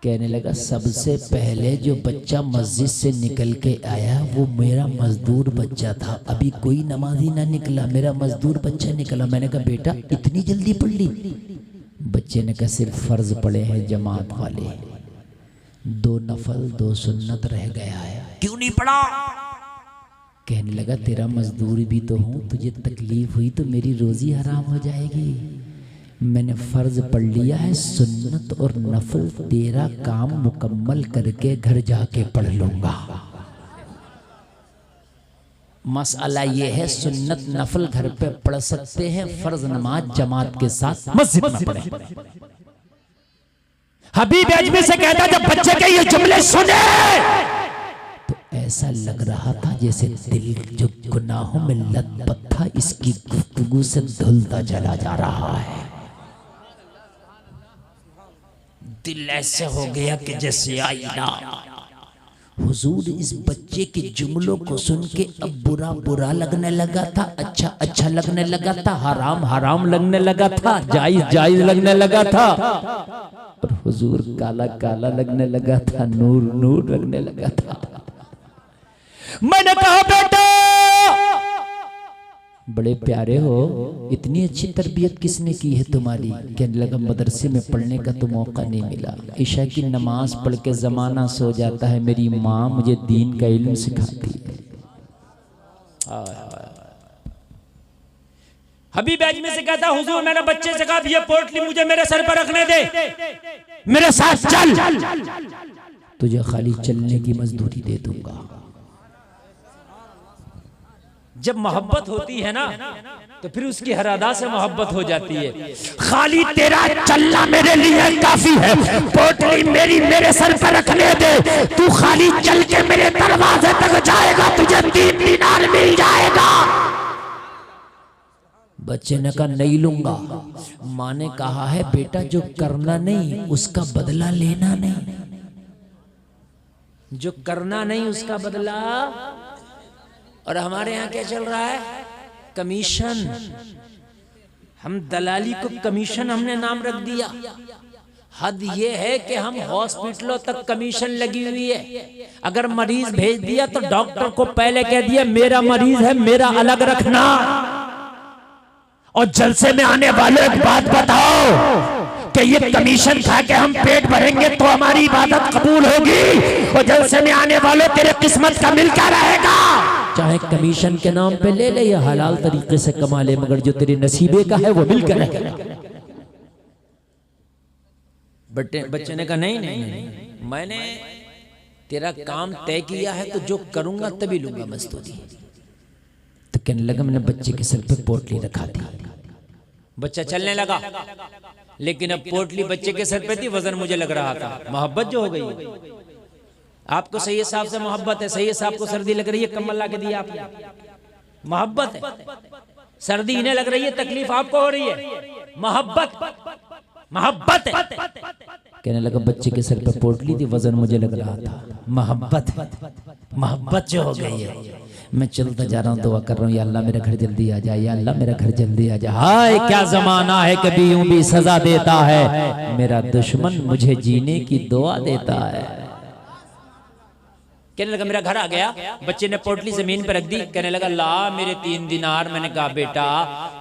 कहने लगा सबसे पहले जो बच्चा मस्जिद से निकल के आया वो मेरा मजदूर बच्चा था, अभी कोई नमाजी ना निकला, मेरा मजदूर बच्चा निकला। मैंने कहा बेटा इतनी जल्दी पढ़ ली? बच्चे ने कहा सिर्फ फर्ज पढ़े हैं जमात वाले, 2 नफल 2 सुन्नत रह गया है। क्यों नहीं पढ़ा? कहने लगा तेरा मजदूर भी तो हूँ, तुझे तकलीफ हुई तो मेरी रोजी हराम हो जाएगी। मैंने फर्ज पढ़ लिया है, सुन्नत और नफल तेरा काम मुकम्मल करके घर जाके पढ़ लूंगा। मसला ये है सुन्नत नफल घर पे पढ़ सकते हैं, फर्ज नमाज जमात के साथ मस्जिद में पढ़े। हबीब आजमी से कहता जब बच्चे के ये जुमले सुने तो ऐसा लग रहा था जैसे दिल जो गुनाहों में लथपथ था इसकी गुफ्तगू से धुलता चला जा रहा है। दिल ऐसे हो गया कि जैसे आईना। हुजूर इस बच्चे के जुमलों को सुन के अब बुरा बुरा लगने लगा था, अच्छा अच्छा लगने लगा था, हराम हराम लगने लगा था, जायज जायज लगने लगा था। और हुजूर काला काला लगने लगा था, नूर नूर लगने लगा था। मैंने कहा बेटा बड़े प्यारे हो, इतनी अच्छी तरबियत किसने की है तुम्हारी? कहने लगा मदरसे में पढ़ने का तो मौका नहीं मिला, ईशा की नमाज पढ़ के जमाना सो जाता है, मेरी माँ मुझे दीन का इल्म सिखाती है। हबीब आजमी से कहता हुजूर मैंने बच्चे से कहा ये पोटली मुझे मेरे सर पर रखने दे, मेरे साथ चल, तुझे खाली चलने की मजदूरी दे दूंगा। जब मोहब्बत होती है ना तो फिर उसकी हर अदा से मोहब्बत हो जाती है। खाली तेरा चलना मेरे लिए काफी है, पोटली मेरी मेरे सर पर रखने दे, तू खाली चल के मेरे दरवाजे तक जाएगा तुझे 3 दीनार मिल जाएगा। बच्चे ने कहा नहीं लूंगा। माँ ने कहा है बेटा जो करना नहीं उसका बदला लेना नहीं, जो करना नहीं उसका बदला। और हमारे यहाँ क्या चल रहा है? कमीशन। हम दलाली को कमीशन हमने नाम रख दिया। हद ये है कि हम हॉस्पिटलों तक कमीशन लगी हुई है। अगर मरीज भेज दिया तो डॉक्टर को पहले कह दिया मेरा मरीज है, मेरा अलग रखना। और जलसे में आने वालों एक बात बताओ कि ये कमीशन खा के हम पेट भरेंगे तो हमारी इबादत कबूल होगी, और जलसे में आने वालों तेरे किस्मत का मिलता रहेगा। चाहे कमीशन के नाम पे ले ले या हलाल तरीके से कमा ले, मगर जो तेरे नसीबे का है वो मिलकर रहेगा। बच्चे ने कहा नहीं नहीं नहीं, मैंने तेरा काम तय किया है तो जो करूंगा तभी लूंगा मजदूरी। तो कहने लगा मैंने बच्चे के सर पे पोटली रखा दी। बच्चा चलने लगा, लेकिन अब पोटली बच्चे के सर पे थी, वजन मुझे लग रहा था। मोहब्बत जो हो गई। आपको सही साहब से मोहब्बत है, सही साहब को सर्दी लग रही है, कम्बल ला के दिया आपने, मोहब्बत है। सर्दी इन्हें लग रही है, तकलीफ आपको हो रही है, मोहब्बत मोहब्बत है। कहने लगा बच्चे के सर पे पोटली थी, वजन मुझे लग रहा था, मोहब्बत है। मोहब्बत जो हो गई है, मैं चलता जा रहा हूँ, दुआ कर रहा हूँ, या अल्लाह मेरा घर जल्दी आ जाए, या अल्लाह मेरा घर जल्दी आ जाए। हाय क्या जमाना है, कभी यूं भी सजा देता है, मेरा दुश्मन मुझे जीने की दुआ देता है। कहने लगा मेरा घर आ गया, बच्चे ने पोटली जमीन पर रख दी, कहने लगा ला मेरे 3 दिनार। मैंने कहा बेटा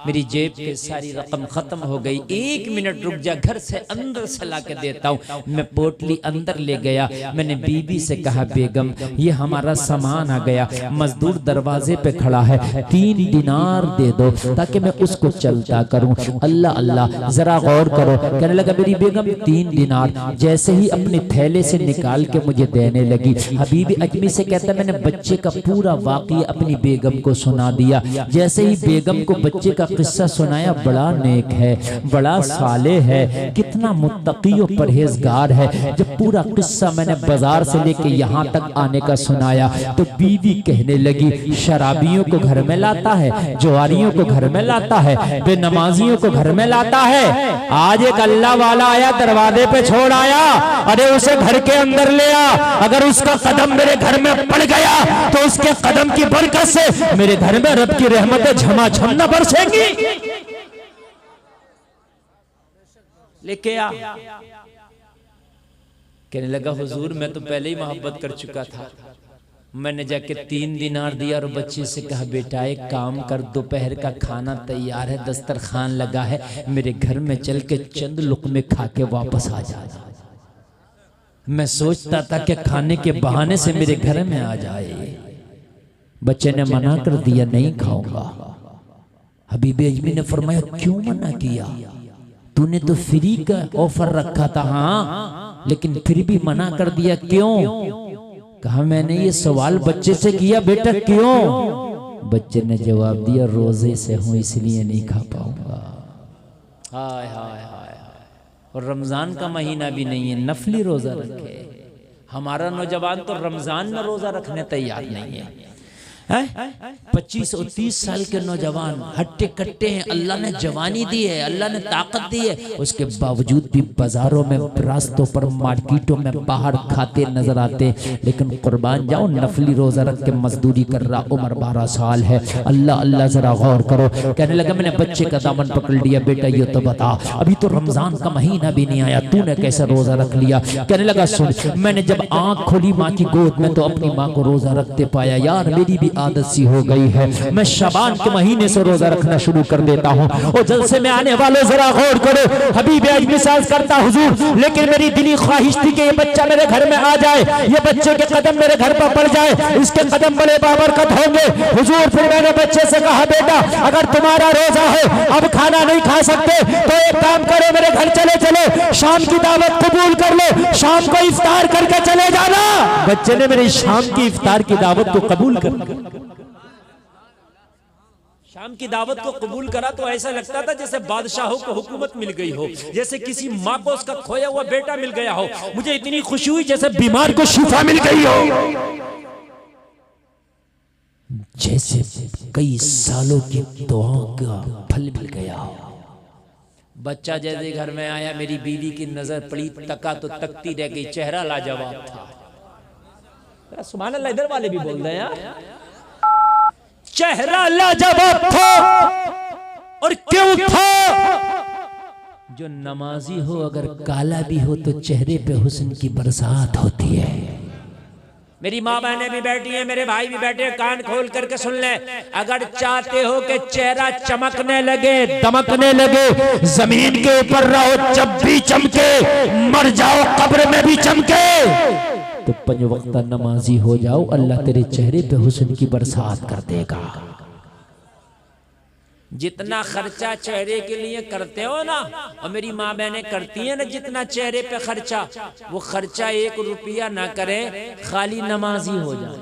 मेरी जेब पे सारी रकम खत्म हो गई, 1 मिनट रुक जा, घर से अंदर से ला के देता हूँ। मैं पोटली अंदर ले गया, मैंने बीबी से कहा बेगम ये हमारा सामान आ गया, मजदूर दरवाजे पे खड़ा है, 3 दिनार दे दो ताकि मैं उसको चलता करूँ। अल्लाह अल्लाह जरा गौर करो। कहने लगा मेरी बेगम 3 दिनार। जैसे ही अपने थैले से निकाल के मुझे देने लगी, हबीबी अजमी से कहता मैंने बच्चे का पूरा वाक़या अपनी बेगम को सुना दिया। जैसे ही बेगम को बच्चे का किस्सा सुनाया, बड़ा नेक है, बड़ा साले है, कितना मुत्तकी और परहेजगार है। जब पूरा किस्सा मैंने बाजार से लेके यहाँ तक आने का सुनाया तो बीवी कहने लगी शराबियों को घर में लाता है, जुआरियों को घर में लाता है, बेनमाजियों को घर में लाता है। आज एक अल्लाह वाला आया, दरवाजे पे छोड़ आया, अरे उसे घर के अंदर ले आ। अगर उसका कदम मेरे घर में पड़ गया तो उसके कदम की बरकत से मेरे घर में रब की रहमतें झमाझम न बरसेंगी। लेके आ। कहने लगा हुजूर मैं तो पहले ही मोहब्बत कर चुका था। मैंने जाके 3 दिनार दिया और बच्चे से कहा बेटा एक काम कर, दोपहर का खाना तैयार है, दस्तरखान लगा है, मेरे घर में चल के चंद लुक़मे खा के वापस आ जा। मैं सोचता था कि खाने के बहाने से मेरे घर में आ जाए। बच्चे ने मना कर दिया नहीं खाऊंगा। हबीबे अजमी ने फरमाया क्यों मना किया, तूने तो फ्री का ऑफर रखा था। हाँ लेकिन फिर भी मना कर दिया, क्यों? कहा मैंने ये सवाल बच्चे से किया बेटा क्यों? बच्चे ने जवाब दिया रोजे से हूं इसलिए नहीं खा पाऊंगा। हाय हाय हाय। और रमजान का महीना भी नहीं है, नफली रोजा रखे। हमारा नौजवान तो रमजान में रोजा रखने तैयार नहीं है। 25 और 30 साल के नौजवान हट्टे कट्टे हैं, अल्लाह ने जवानी दी है, अल्लाह ने ताकत दी है, उसके बावजूद भी बाजारों में, रास्तों पर, मार्केटों में बाहर खाते नजर आते। लेकिन कुर्बान जाओ नफली रोजा रख के मजदूरी कर रहा, उम्र 12 साल है। अल्लाह अल्लाह जरा गौर करो। कहने लगा मैंने बच्चे का दामन पकड़ लिया, बेटा ये तो बता अभी तो रमजान का महीना भी नहीं आया, तूने कैसे रोजा रख लिया? कहने लगा सुन, मैंने जब आंख खोली माँ की गोद में तो अपनी माँ को रोजा रखते पाया। यार मेरी भी आदत सी हो गई है, मैं शाबान के महीने से रोजा रखना शुरू कर देता हूँ। और जलसे में आने वालों जरा गौर करो। हबीब अजमी साज करता हुजूर लेकिन मेरी दिली ख्वाहिश थी कि ये बच्चा मेरे घर में आ जाए, ये बच्चे के कदम मेरे घर पर पड़ जाए, इसके कदम बड़े बाबरकत होंगे। हुजूर फिर मैंने बच्चे से कहा बेटा अगर तुम्हारा रोजा है, अब खाना नहीं खा सकते तो एक काम करो मेरे घर चले चलो, शाम की दावत कबूल कर लो, शाम को इफ्तार करके चले जाना। बच्चे ने मेरी शाम की इफ्तार की दावत को कबूल कर, शाम की दावत को कबूल करा तो ऐसा लगता था जैसे बादशाहों को हुकूमत मिल गई हो, जैसे किसी माँ को उसका खोया हुआ बेटा मिल गया हो। मुझे इतनी खुशी हुई जैसे बीमार को शिफा मिल गई हो, जैसे कई सालों की दुआओं का फल मिल गया हो। बच्चा जैसे घर में आया, मेरी बीवी की नजर पड़ी, तका तो तकती रह गई, चेहरा लाजवाब था। सुभान अल्लाह, इधर वाले भी बोल रहे हैं चेहरा लाजवाब था। और क्यों था? जो नमाजी हो अगर काला भी हो तो चेहरे पे हुस्न की बरसात होती है। मेरी माँ बहनें भी बैठी हैं, मेरे भाई भी बैठे हैं, कान खोल करके सुन ले। अगर चाहते हो कि चेहरा चमकने लगे, दमकने लगे, जमीन के ऊपर रहो जब भी चमके, मर जाओ कब्र में भी चमके, तो 5 वक्त नमाजी हो जाओ, अल्लाह तेरे चेहरे पे हुस्न की बरसात कर देगा। जितना खर्चा चेहरे के लिए करते हो ना, और मेरी माँ बहनें करती हैं ना, जितना चेहरे पे खर्चा, वो खर्चा 1 रुपया ना करे, खाली नमाजी हो जाए।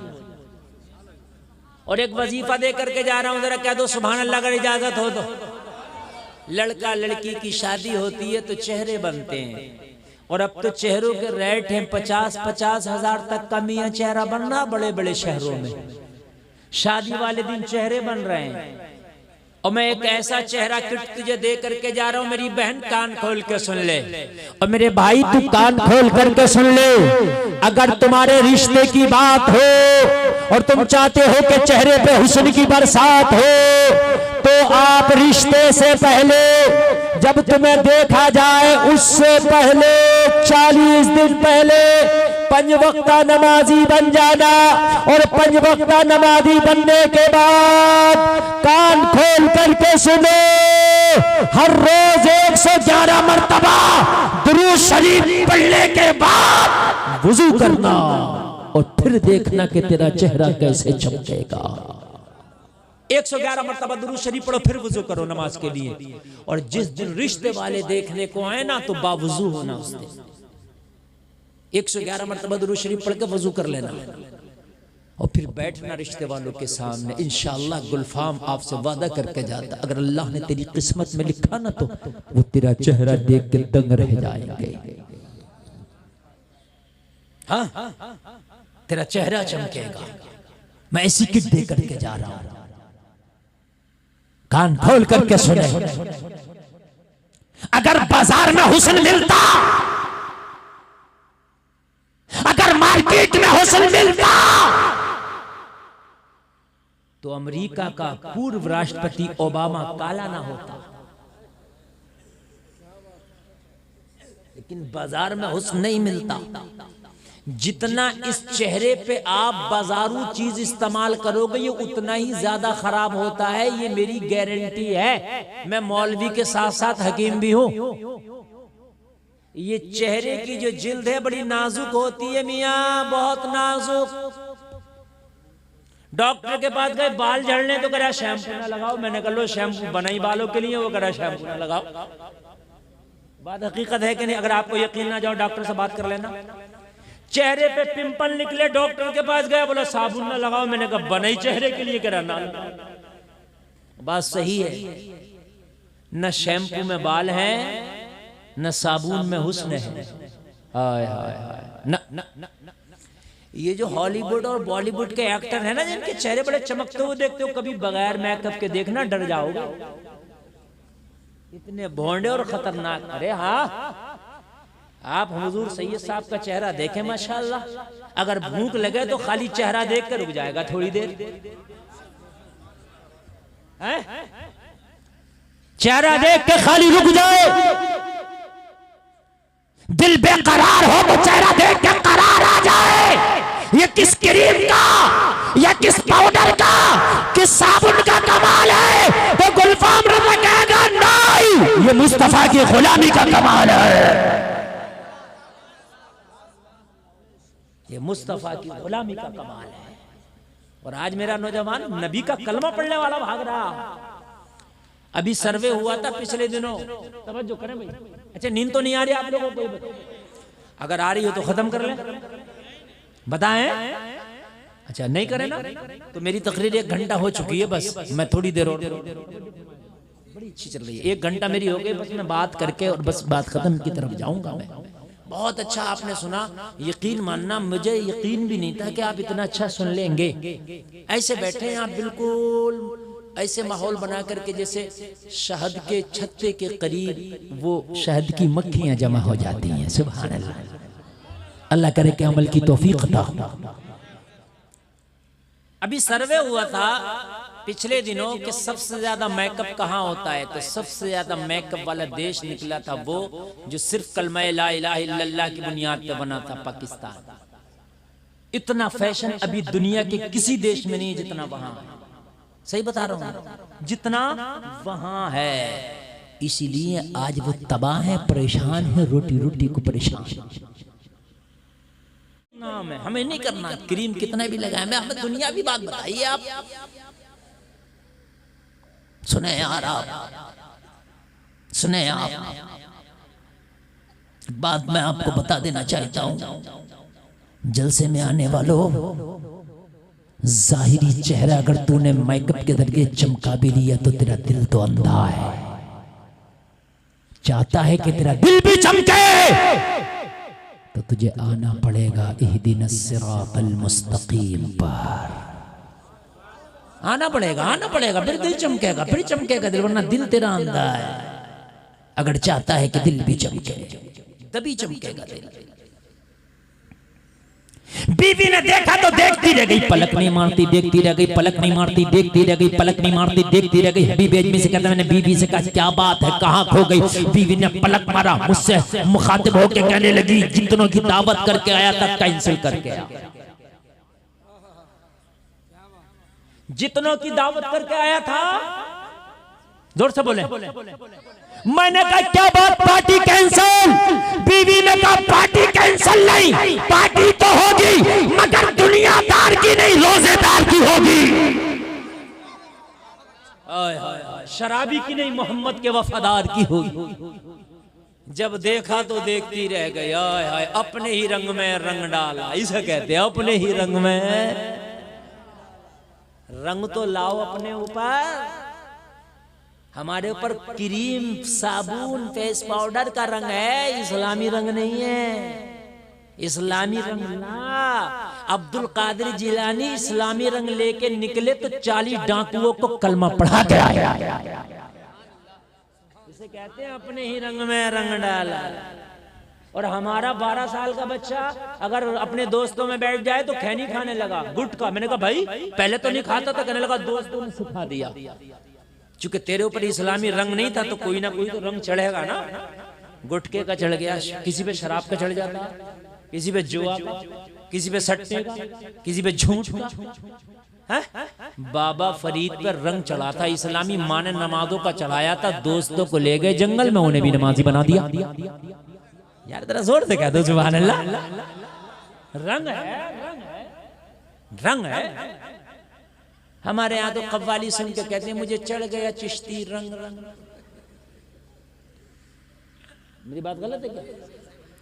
और एक वजीफा दे करके जा रहा हूं, जरा कह दो सुभान अल्लाह, अगर इजाजत हो तो। लड़का लड़की की शादी होती है तो चेहरे बनते हैं, और अब तो चेहरों के रेट हैं 50-50 हजार तक का मियां चेहरा बनना बड़े बड़े शहरों में। शादी वाले दिन चेहरे बन रहे हैं, और मैं एक ऐसा चेहरा किट तुझे दे करके जा रहा हूं, मेरी बहन कान खोल के सुन ले, और मेरे भाई तू कान खोल करके सुन ले। अगर तुम्हारे रिश्ते की बात हो और तुम चाहते हो कि चेहरे पे हुस्न की बरसात हो, तो आप रिश्ते से पहले जब तुम्हें देखा जाए उससे पहले 40 दिन पहले 5 वक्ता नमाजी बन जाना, और 5 वक्ता नमाजी बनने के बाद कान खोल करके सुनो, हर रोज 111 मर्तबा दुरूद शरीफ पढ़ने के बाद वुजू करना, और फिर देखना कि तेरा चेहरा कैसे चमकेगा। 111 मर्तबा दुरूद शरीफ पढ़ो, फिर वुजू करो नमाज के लिए। और जिस दिन रिश्ते वाले देखने को आए ना, तो बावुजू होना उस दिन। 111 मर्तबा दुरूद शरीफ पढ़ के वुजू कर लेना, और फिर बैठना रिश्ते वालों के सामने। इंशाअल्लाह गुलफाम आपसे वादा करके जाता, अगर अल्लाह ने तेरी किस्मत में लिखा ना, तो वो तेरा चेहरा देख के दंग रह जाएंगे। हाँ, तेरा चेहरा चमकेगा। मैं ऐसी किट दे करके जा रहा हूं, कान खोल करके सुने। अगर बाजार में हुस्न मिलता, अगर मार्केट में हुस्न मिलता, तो अमेरिका का पूर्व राष्ट्रपति ओबामा काला ना होता। लेकिन बाजार में हुस्न नहीं मिलता। जितना इस चेहरे पे आप बाजारू चीज इस्तेमाल करोगे, ये उतना ही ज्यादा खराब होता है, ये मेरी गारंटी है। मैं मौलवी के साथ साथ हकीम भी हूं। ये चेहरे की जो जिल्द है बड़ी नाजुक होती है मियाँ, बहुत नाजुक। डॉक्टर के पास गए, बाल झड़ने, तो करा शैम्पू ना लगाओ। मैंने कहा लो शैम्पू बनाई बालों के लिए, वो करा शैम्पू ना लगाओ। बात हकीकत है कि नहीं? अगर आपको यकीन ना जाओ डॉक्टर से बात कर लेना। चेहरे पे पिंपल निकले, डॉक्टर के पास गया, बोला साबुन ना लगाओ। मैंने कहा बनाई चेहरे के लिए, करा ना। बात सही है, न शैम्पू में बाल हैं, न साबुन में हुस्न है। हाय हाय हाय। न ये जो हॉलीवुड और बॉलीवुड के एक्टर हैं ना, जिनके चेहरे बड़े चमकते हुए देखते हो, कभी बगैर मेकअप के देखना, डर जाओगे। इतने भोंडे और खतरनाक। अरे हाँ, आप हुजूर सैयद साहब का चेहरा देखें, माशाअल्लाह। अगर भूख लगे तो खाली चेहरा देख कर रुक जाएगा थोड़ी देर। चेहरा देख के खाली रुक जाए। दिल बेकरार हो तो चेहरा देख के करार आ जाए। ये किस क्रीम का, या किस पाउडर का, किस साबुन का कमाल है? तो गुलफाम रज़ा कहेगा नहीं, ये मुस्तफा की गुलामी का कमाल है। ये मुस्तफा की गुलामी का कमाल है। और आज मेरा नौजवान नबी का कलमा पढ़ने वाला भाग रहा। अभी सर्वे हुआ था पिछले दिनों, तवज्जो करें भाई। अच्छा, नींद तो नहीं आ रही आप लोगों को? अगर आ रही हो तो खत्म कर ले, बताएं। अच्छा नहीं करें ना, तो मेरी तकरीर 1 घंटा हो चुकी है, बस मैं थोड़ी देर और, बड़ी अच्छी चल रही है। 1 घंटा मेरी हो गई, बस मैं बात करके और बस बात खत्म की तरफ जाऊंगा मैं। बहुत अच्छा आपने सुना, यकीन मानना मुझे यकीन भी नहीं था कि आप इतना अच्छा सुन लेंगे। ऐसे बैठे हैं आप, बिल्कुल ऐसे माहौल बना करके जैसे शहद के छत्ते के करीब वो शहद की मक्खियां जमा हो जाती हैं। सुभान अल्लाह, अल्लाह करे कि अमल की तौफीक अता हो। अभी सर्वे हुआ था पिछले दिनों कि सबसे ज्यादा मेकअप कहाँ होता है, तो सबसे ज्यादा मेकअप वाला देश निकला था वो जो सिर्फ कलमा ला इलाहा इल्लल्लाह की बुनियाद पे बना था, पाकिस्तान। इतना फैशन अभी दुनिया के किसी देश में नहीं जितना वहां। सही बता रहा हूं, जितना वहां है। इसीलिए आज वो तबाह है, परेशान है, रोटी रोटी को परेशान। नाम है, हमें नहीं करना क्रीम कितना भी लगाए। मैं हमें दुनिया भी बात बताइए आप। सुने यार, आप सुने आप, बात मैं आपको बता देना चाहता हूं। जलसे में आने वालों, जाहिरी चेहरा अगर तूने मेकअप के जरिए चमका भी लिया तो तेरा दिल तो अंधा है। चाहता है कि तेरा दिल भी चमके तो तुझे आना पड़ेगा इहदिनस सिरातल मुस्तकीम पर। आना पड़ेगा, फिर दिल चमकेगा, फिर चमकेगा दिल, वरना दिल तेरा अंधा है। अगर चाहता है कि दिल भी चमके तभी चमकेगा दिल। बीवी ने देखा तो देखती रह गई, पलक नहीं मारती, देखती रह गई, पलक नहीं मारती, देखती रह गई, पलक नहीं मारती, देखती रह गई। हबीब आजमी से कहता, मैंने बीवी से कहा क्या बात है, कहाँ खो गई? बीवी ने पलक मारा, मुझसे मुखातिब होकर कहने लगी, जितनों की दावत करके आया था कैंसिल करके आया, जितनों की दावत करके आया था। जोर से बोले। मैंने कहा क्या बात, पार्टी कैंसिल? बीवी ने कहा पार्टी कैंसिल नहीं, पार्टी तो होगी मगर दुनियादार की नहीं, रोजेदार की होगी। शराबी की नहीं, मोहम्मद के वफादार की होगी। जब देखा तो देखती रह गई, आय हाय, अपने ही रंग में रंग डाला, इसे कहते हैं अपने ही रंग में रंग तो लाओ अपने ऊपर। हमारे ऊपर क्रीम, साबुन, फेस पाउडर का रंग है, इस्लामी रंग नहीं है। इस्लामी रंग ला। अब्दुल कादिर जिलानी इस्लामी रंग लेके निकले तो 40 डाकुओं को कलमा पढ़ा के आया। इसे कहते हैं अपने ही रंग में रंग डाला। और हमारा 12 साल का बच्चा अगर अपने दोस्तों में बैठ जाए तो खैनी खाने लगा, गुटखा। मैंने कहा भाई पहले तो नहीं खाता था, कहने लगा दोस्तों ने सिखा दिया। चूंकि तेरे ऊपर इस्लामी रंग नहीं था तो कोई ना कोई तो रंग चढ़ेगा ना। गुटके का चढ़ गया, किसी पे शराब का चढ़ जाता, किसी पे जुआ का, किसी पे सट्टे का, किसी पे झूठ का। बाबा फरीद पर रंग चढ़ा था, इस्लामी माँ ने नमाजों का चढ़ाया था, दोस्तों को ले गए जंगल में, उन्हें भी नमाजी बना दिया। यार तेरा जोर से कह दो सुभान अल्लाह। रंग है, रंग है। हमारे यहाँ तो कव्वाली सुन के कहते हैं मुझे चढ़ गया चिश्ती रंग रंग। मेरी बात गलत है क्या?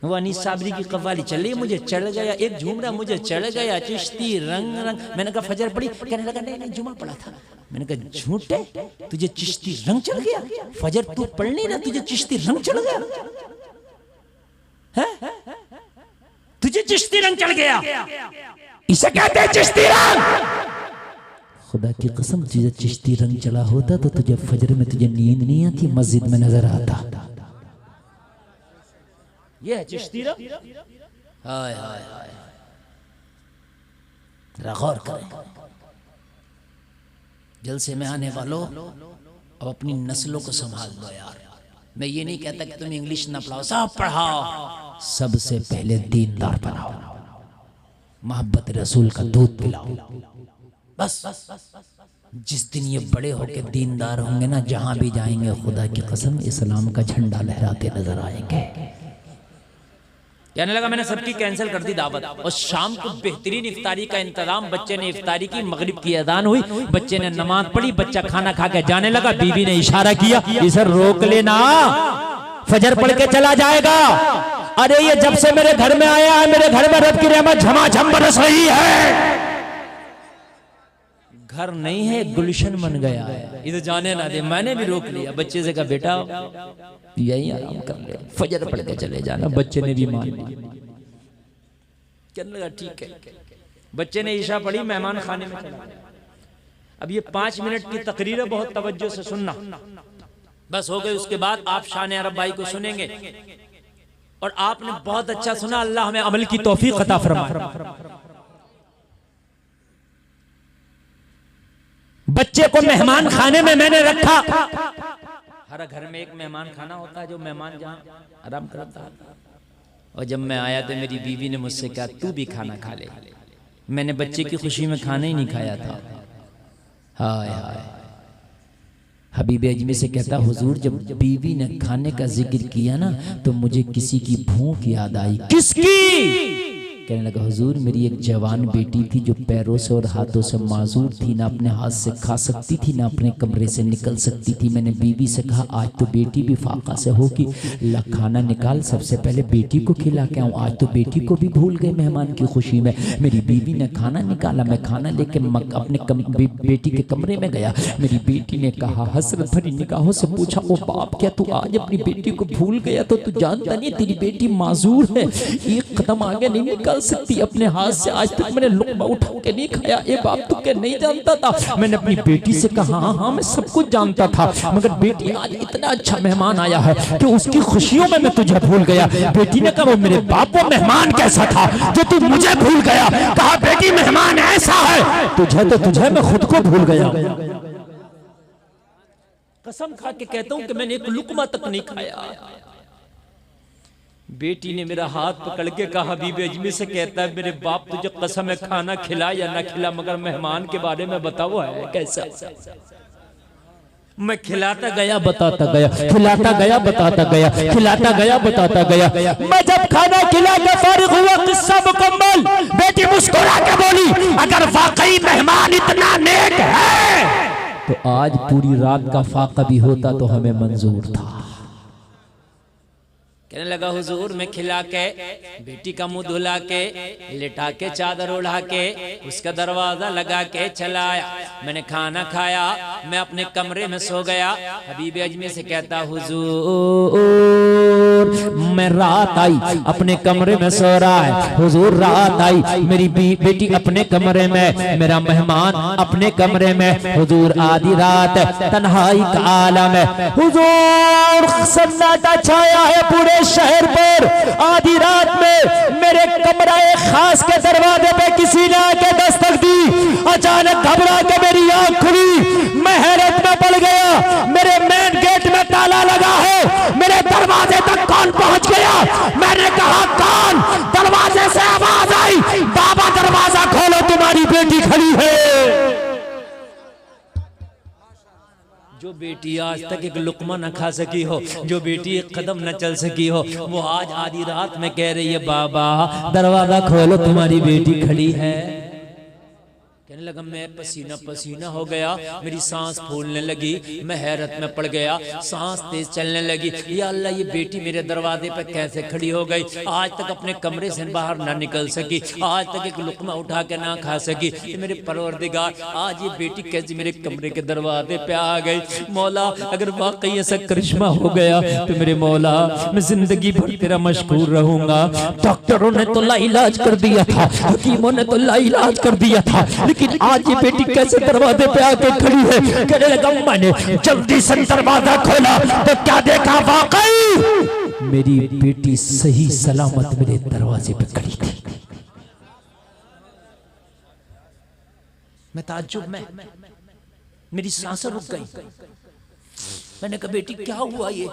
वो अनीस साबरी की कव्वाली चल रही, मुझे चढ़ गया एक झूमरा, मुझे चढ़ गया चिश्ती रंग रंग। मैंने कहा फजर पड़ी, कहने लगा नहीं नहीं जुमा पड़ा था। मैंने कहा झूठे, तुझे चिश्ती रंग चढ़ गया? फजर तू पढ़ नहीं रहा, तुझे चिश्ती रंग चढ़ गया है? तुझे चिश्ती रंग चढ़ गया, इसे कहते हैं चिश्ती रंग। खुदा की कसम, तुझे चिश्ती रंग चला होता तो तुझे फजर में तुझे नींद नहीं आती, मस्जिद में नजर आता। ये है चिश्ती रंग। हाय हाय हाय, जरा गौर करें। जलसे में आने वालों, अब अपनी नस्लों को संभाल लो यार। मैं ये नहीं कहता कि तुम इंग्लिश ना पढ़ाओ, सब पढ़ाओ, सबसे पहले दीनदार बनाओ, मोहब्बत रसूल का दूध पिलाओ। बस जिस दिन ये बड़े होकर दीनदार होंगे ना, जहां भी जाएंगे खुदा की कसम इस्लाम का झंडा लहराते नजर आएंगे। कहने लगा मैंने सबकी कैंसिल कर दी दावत, और शाम को बेहतरीन इफ्तारी का इंतजाम। बच्चे ने इफ्तारी की, मगरिब की अजान हुई, बच्चे ने नमाज पढ़ी, बच्चा खाना खा के जाने लगा। बीवी ने इशारा किया इसे रोक लेना, फजर पढ़ के चला जाएगा। अरे ये जब से मेरे घर में आया है, मेरे घर में रब की रहमत झमाझम बरस रही है। घर नहीं है, गुलशन बन गया है, इधर जाने ना दे। मैंने भी रोक लिया, बच्चे से कहा बेटा यही आराम कर ले, फजर पढ़ के चले जाना। बच्चे ने भी मान लिया, कहने लगा ठीक है। बच्चे ने ईशा पढ़ी, मेहमान खाने में चला। अब ये 5 मिनट की तकरीर है, बहुत तवज्जो से सुनना। बस हो गई, उसके बाद आप शान अरब भाई को सुनेंगे। और आपने बहुत अच्छा सुना, अल्लाह हमें अमल की तौफीक अता फरमाए। बच्चे को मेहमान खाने में मैंने रखा। हर घर में एक मेहमान खाना होता है, जो मेहमान जहां आराम करता है। और जब मैं आया तो मेरी बीवी ने मुझसे कहा तू भी खाना खा ले। मैंने बच्चे की खुशी में खाना ही नहीं खाया था। हाय हाय, हबीब अजमी से कहता हुजूर जब बीवी ने खाने का जिक्र किया ना तो मुझे किसी की भूख याद आई। किसकी? कहने लगा हुजूर मेरी एक जवान बेटी थी जो पैरों से और हाथों से माजूर थी, ना अपने हाथ से खा सकती थी ना अपने कमरे से निकल सकती थी। मैंने बीवी से कहा आज तो बेटी भी फाका से होगी, ला खाना निकाल, सबसे पहले बेटी को खिला के आऊँ। आज तो बेटी को भी भूल गए मेहमान की खुशी में। मेरी बीवी ने खाना निकाला, मैं खाना लेके अपने बेटी के कमरे में गया। मेरी बेटी ने कहा हसरत भरी निगाहों से पूछा ओ बाप क्या तू आज अपनी बेटी को भूल गया? तो तू जानता नहीं तेरी बेटी माजूर है, एक कदम आगे नहीं निकाल निकाल सकती अपने हाथ से, आज तक मैंने लुकमा उठा के नहीं खाया। ए बाप तू क्या नहीं जानता था? मैंने अपनी बेटी से कहा हाँ हाँ मैं सब कुछ जानता था, मगर बेटी आज इतना अच्छा मेहमान आया है कि उसकी खुशियों में मैं तुझे भूल गया। बेटी ने कहा वो मेरे बाप वो मेहमान कैसा था जो तू मुझे भूल गया? कहा बेटी मेहमान ऐसा है तुझे मैं खुद को भूल गया। कसम खा के कहता हूं कि मैंने एक लुकमा तक नहीं खाया। बेटी ने मेरा हाथ पकड़ के कहा बीबी अजमी से कहता है मेरे बाप तुझे कसम है खाना खिला या ना खिला, मगर मेहमान के बारे में बताओ है कैसा? मैं खिलाता गया बताता गया, खिलाता गया बताता गया, खिलाता गया बताता गया। मैं जब खाना खिला के फारिग हुआ किस्सा मुकम्मल, बेटी मुस्कुरा के बोली अगर वाकई मेहमान इतना नेक है तो आज पूरी रात का फाका भी होता तो हमें मंजूर था। कहने लगा हुजूर मैं खिला के बेटी का मुंह धुला के लिटा के चादर उड़ा के उसका दरवाजा लगा के चला आया। मैंने खाना खाया, मैं अपने कमरे में सो गया। हबीब अजमी से कहता हुजूर मैं रात आई अपने कमरे में सो रहा है, हुजूर रात आई मेरी बेटी अपने कमरे में, मेरा मेहमान अपने कमरे में, हुजूर आधी रात तन्हाई का आलम है, हुजूर सन्नाटा छाया है पूरे शहर पर। आधी रात में मेरे कमरे खास के दरवाजे पे किसी ने आके दस्तक दी। अचानक घबरा के मेरी आंख खुली, मैं हैरत में पड़ गया। मेरे मेन गेट में ताला लगा है, मेरे दरवाजे तक कौन पहुंच गया? मैंने कहा कौन? दरवाजे से आवाज आई बाबा दरवाजा खोलो तुम्हारी बेटी खड़ी है। जो बेटी आज तक एक लुकमा न खा सकी हो, जो बेटी एक कदम न चल सकी हो, वो आज आधी रात में कह रही है बाबा दरवाजा खोलो तुम्हारी बेटी खड़ी है। कहने लगा मैं पसीना पसीना हो गया, मेरी सांस फूलने लगी, मैं हैरत में पड़ गया, सांस तेज चलने लगी। या अल्लाह ये बेटी मेरे दरवाजे पर कैसे खड़ी हो गई? आज तक अपने कमरे से बाहर ना निकल सकी, आज तक एक लुकमा उठा के ना खा सकी। मेरे परवरदिगार आज ये बेटी कैसे मेरे कमरे के दरवाजे पे आ गई? मौला अगर वाकई ऐसा करिश्मा हो गया तो मेरे मौला मैं जिंदगी भर तेरा मशकूर रहूंगा। डॉक्टरों ने तो लाइलाज कर दिया था, हकीमों ने तो लाइलाज कर दिया था, लेकिन आज ये बेटी कैसे दरवाजे पे आके खड़ी है? कहने लगा मैंने जल्दी से दरवाजा खोला तो क्या देखा? वाकई मेरी बेटी सही सलामत मेरे दरवाजे पे खड़ी थी। मैं ताज्जुब में, मेरी सांसें रुक गई। मैंने कहा बेटी क्या हुआ ये?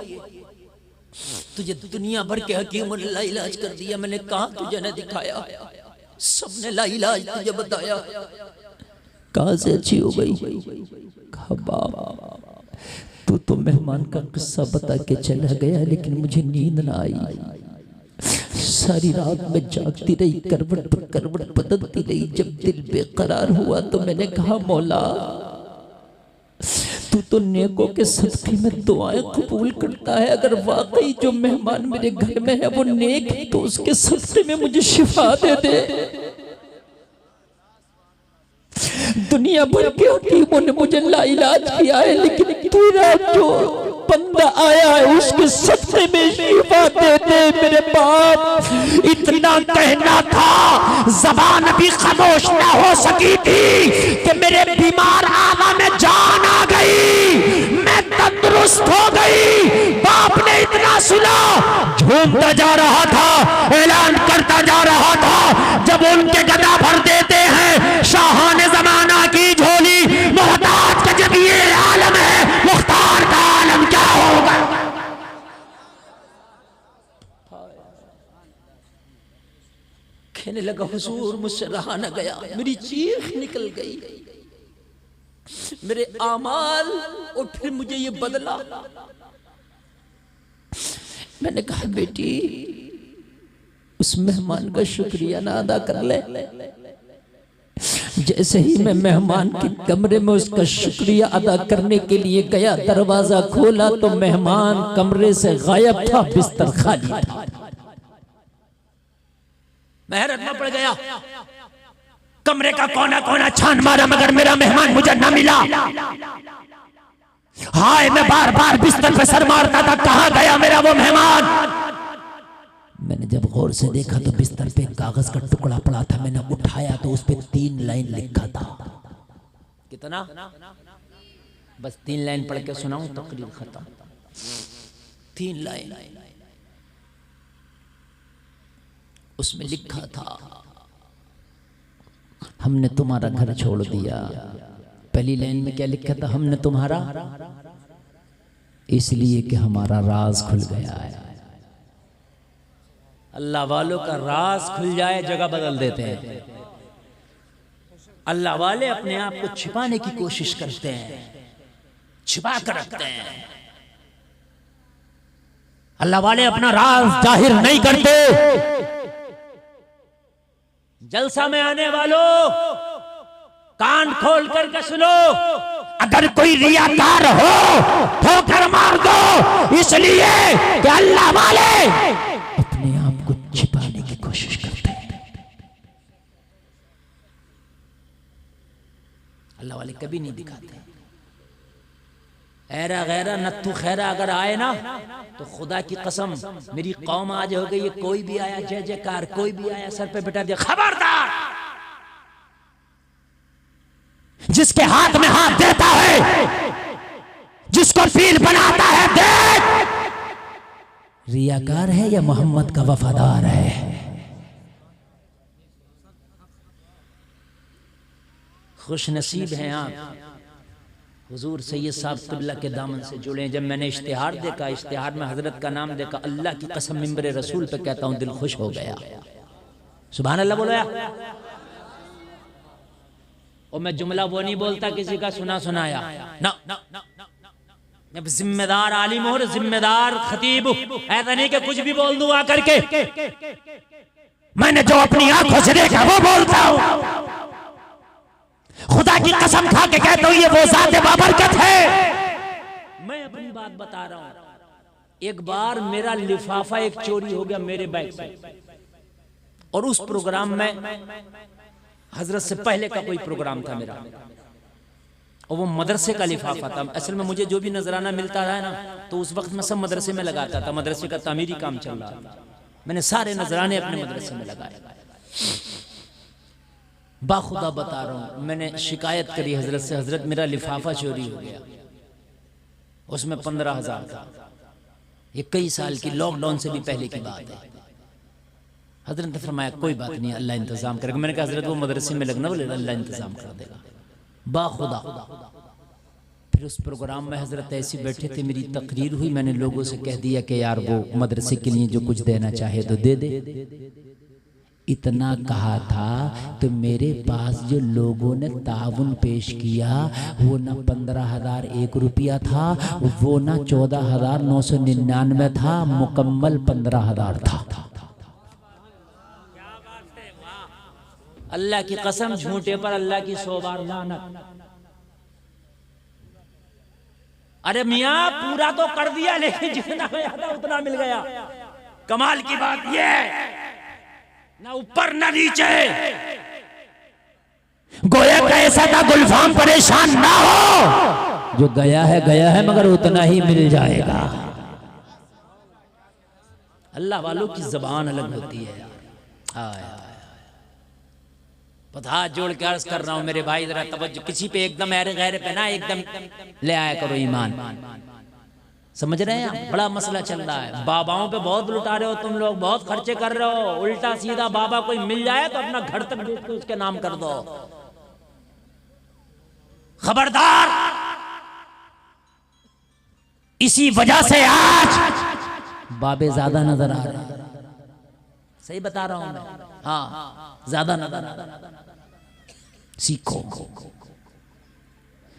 तुझे दुनिया भर के हकीमों ने लाइलाज कर दिया, मैंने कहा तुझे न दिखाया? सबने लाइलाज तुझे बताया, कहां से अच्छी हो गई? कहा बाबा तू तो मेहमान का किस्सा बता के चला गया, लेकिन मुझे नींद ना आई। सारी रात में जागती रही, करवट पर करवट बदलती रही। जब दिल बेकरार हुआ तो मैंने कहा मौला तू तो नेकों के सदक़े में दुआएं कबूल करता है, अगर वाकई जो मेहमान मेरे घर में है वो नेक है तो उसके सदक़े में मुझे शिफा दे दे। दुनिया भर के हकीमों ने मुझे लाइलाज किया है, लेकिन तेरा जो बंदा आया है उसके सदक़े में शिफा दे दे मेरे बाप। इतना कहना था, ज़बान भी खामोश ना हो सकी थी कि मेरे बीमार आला में जान आ गई, मैं तंदुरुस्त हो गई। बाप ने इतना सुना, झूमता जा रहा था, ऐलान करता जा रहा था। जब उनके गदा भर देते हैं शाहाने ज़माना की झोली, मोहताज का जब ये आलम है, मुख्तार का आलम क्या होगा? कहने लगा हुजूर मुझसे रहा न गया, मेरी चीख निकल गई, मेरे आमाल, और फिर मुझे ये बदला। मैंने कहा बेटी उस मेहमान का शुक्रिया ना अदा कर ले। जैसे ही मैं मेहमान के कमरे में उसका शुक्रिया अदा करने के लिए गया, दरवाजा खोला तो मेहमान कमरे से गायब था, बिस्तर खाली था। मैं हैरत में पड़ गया, कमरे का कोना कोना छान मारा मगर मेरा मेहमान मुझे न मिला। हाय मैं बार बार बिस्तर पे सर मारता था, कहां गया मेरा वो मेहमान? मैंने जब गौर से देखा तो बिस्तर पे कागज का टुकड़ा पड़ा था, मैंने उठाया तो उस पे 3 लाइन लिखा था। कितना? बस 3 लाइन पढ़ के सुनाऊं, तकरीर खत्म। 3 लाइन उसमें लिखा था, हमने तुम्हारा घर छोड़ दिया। पहली लाइन में क्या लिखा था? हमने तुम्हारा इसलिए कि हमारा राज खुल गया है। अल्लाह वालों का राज खुल जाए जगह बदल देते हैं। अल्लाह वाले अपने आप को छिपाने की कोशिश करते हैं, छिपा कर रखते हैं। अल्लाह वाले अपना राज जाहिर नहीं करते। जलसा में आने वालों कान खोल करके सुनो, अगर कोई रियाकार हो ठोकर मार दो, इसलिए कि अल्लाह वाले अपने आप को छिपाने की कोशिश करते हैं। अल्लाह वाले कभी नहीं दिखाते। ऐरा गैरा नत्थु खैरा अगर आए ना तो खुदा की कसम मेरी कौम आज हो गई है, कोई भी आया जय जयकार, कोई भी आया सर पे बिठा दिया, खबरदार। जिसके हाथ में हाथ देता है, जिसको पीर बनाता है, देख रियाकार है या मोहम्मद का वफादार है। खुश नसीब हैं आप, हुजूर सैयद साहब क़िबला के दामन से जुड़े। जब मैंने इश्तिहार देखा, इश्तिहार में हजरत का नाम देखा, अल्लाह की कसम मिंबर रसूल पे कहता हूं दिल खुश हो गया। सुभान अल्लाह बोलो यार। और मैं जुमला वो नहीं बोलता किसी का सुना सुनाया ना, मैं जिम्मेदार आलिम और जिम्मेदार खतीब हूं। ऐसा नहीं कि कुछ भी बोल दूं आकर के। मैंने जो अपनी आंखों से देखा वो बोलता हूं। खुदा की कसम खा के कहता हूं ये वो जात बाबरकत है। मैं अपनी बात बता रहा हूं। एक बार मेरा लिफाफा एक चोरी हो गया मेरे बैग से, और उस प्रोग्राम में हजरत से पहले का कोई प्रोग्राम था मेरा, और वो मदरसे का लिफाफा था। असल में मुझे जो भी नजराना मिलता है ना तो उस वक्त मैं सब मदरसे में लगाता था। मदरसे का तामीरी काम चल रहा था, मैंने सारे नजराने अपने मदरसे में लगाए। बाखुदा बता रहा हूं, मैंने शिकायत करी हजरत से, हजरत मेरा लिफाफा चोरी हो गया। उसमें 15,000 था। ये कई साल की लॉकडाउन से भी पहले की बात है। हजरत ने फरमाया कोई बात नहीं, अल्लाह इंतजाम करेगा। मैंने कहा हजरत वो मदरसे में लगना, बोले अल्लाह इंतजाम कर देगा। बाखुदा फिर उस प्रोग्राम में हजरत ऐसे बैठे थे, मेरी तकरीर हुई, मैंने लोगों से कह दिया कि यार वो मदरसे के लिए जो कुछ देना चाहे तो दे दे। इतना कहा था तो मेरे पास जो लोगों ने ताउन पेश किया वो ना 15,001 रुपया था, वो ना 14,999 था, मुकम्मल 15,000 था। अल्लाह की कसम, झूठे पर अल्लाह की 100 बार लानत। अरे मियाँ पूरा तो कर दिया, लेकिन जितना गया था उतना मिल गया। कमाल की बात यह है, ना ऊपर ना नीचे। गोया कैसा था गुलफाम परेशान ना हो, जो गया है मगर उतना ही मिल जाएगा। अल्लाह वालों की जबान अलग होती है यार। हाथ जोड़ के अर्ज कर रहा हूं मेरे भाई, जरा तवज्जो, किसी पे एकदम ऐरे गैरे पे ना एकदम ले आया करो ईमान। समझ रहे हैं? बड़ा मसला चल रहा है। बाबाओं पे बहुत लुटा रहे हो तुम लोग, बहुत खर्चे कर रहे हो। उल्टा सीधा बाबा कोई मिल जाए तो अपना घर तक बेच के उसके नाम कर दो। खबरदार। इसी वजह से आज बाबे ज्यादा नजर आ रहे हैं। सही बता रहा हूं मैं, हाँ ज्यादा नजर आ रहा है। सीखो।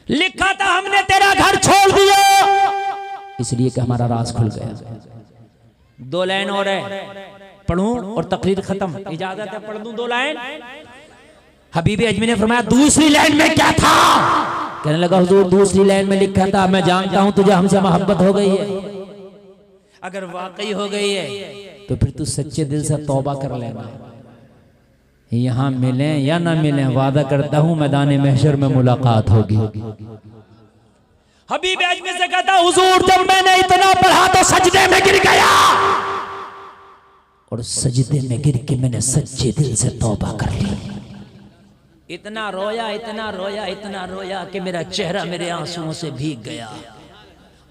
लिखा था हमने तेरा घर छोड़ दिया, इसलिए कि हमारा राज खुल गया। 2 लाइन और है, पढ़ूं और तकरीर खत्म। इजाजत है पढ़ दूं 2 लाइन? हबीबी अजमी ने फरमाया दूसरी लाइन में क्या था? कहने लगा हुजूर दूसरी लाइन में लिखा था मैं जानता हूं तुझे हमसे मोहब्बत हो गई है। अगर वाकई हो गई है तो फिर तू सच्चे दिल से तौबा कर लेना। यहाँ मिले या ना मिले, वादा करता हूं मैदान महशर में मुलाकात होगी। हबीब अजमी से कहता हुजूर जब मैंने इतना पढ़ा तो सजदे में गिर गया। और सजदे में गिर के मैंने सच्चे दिल से तौबा कर ली। इतना रोया, इतना रोया, इतना रोया कि मेरा चेहरा मेरे आंसुओं से भीग गया।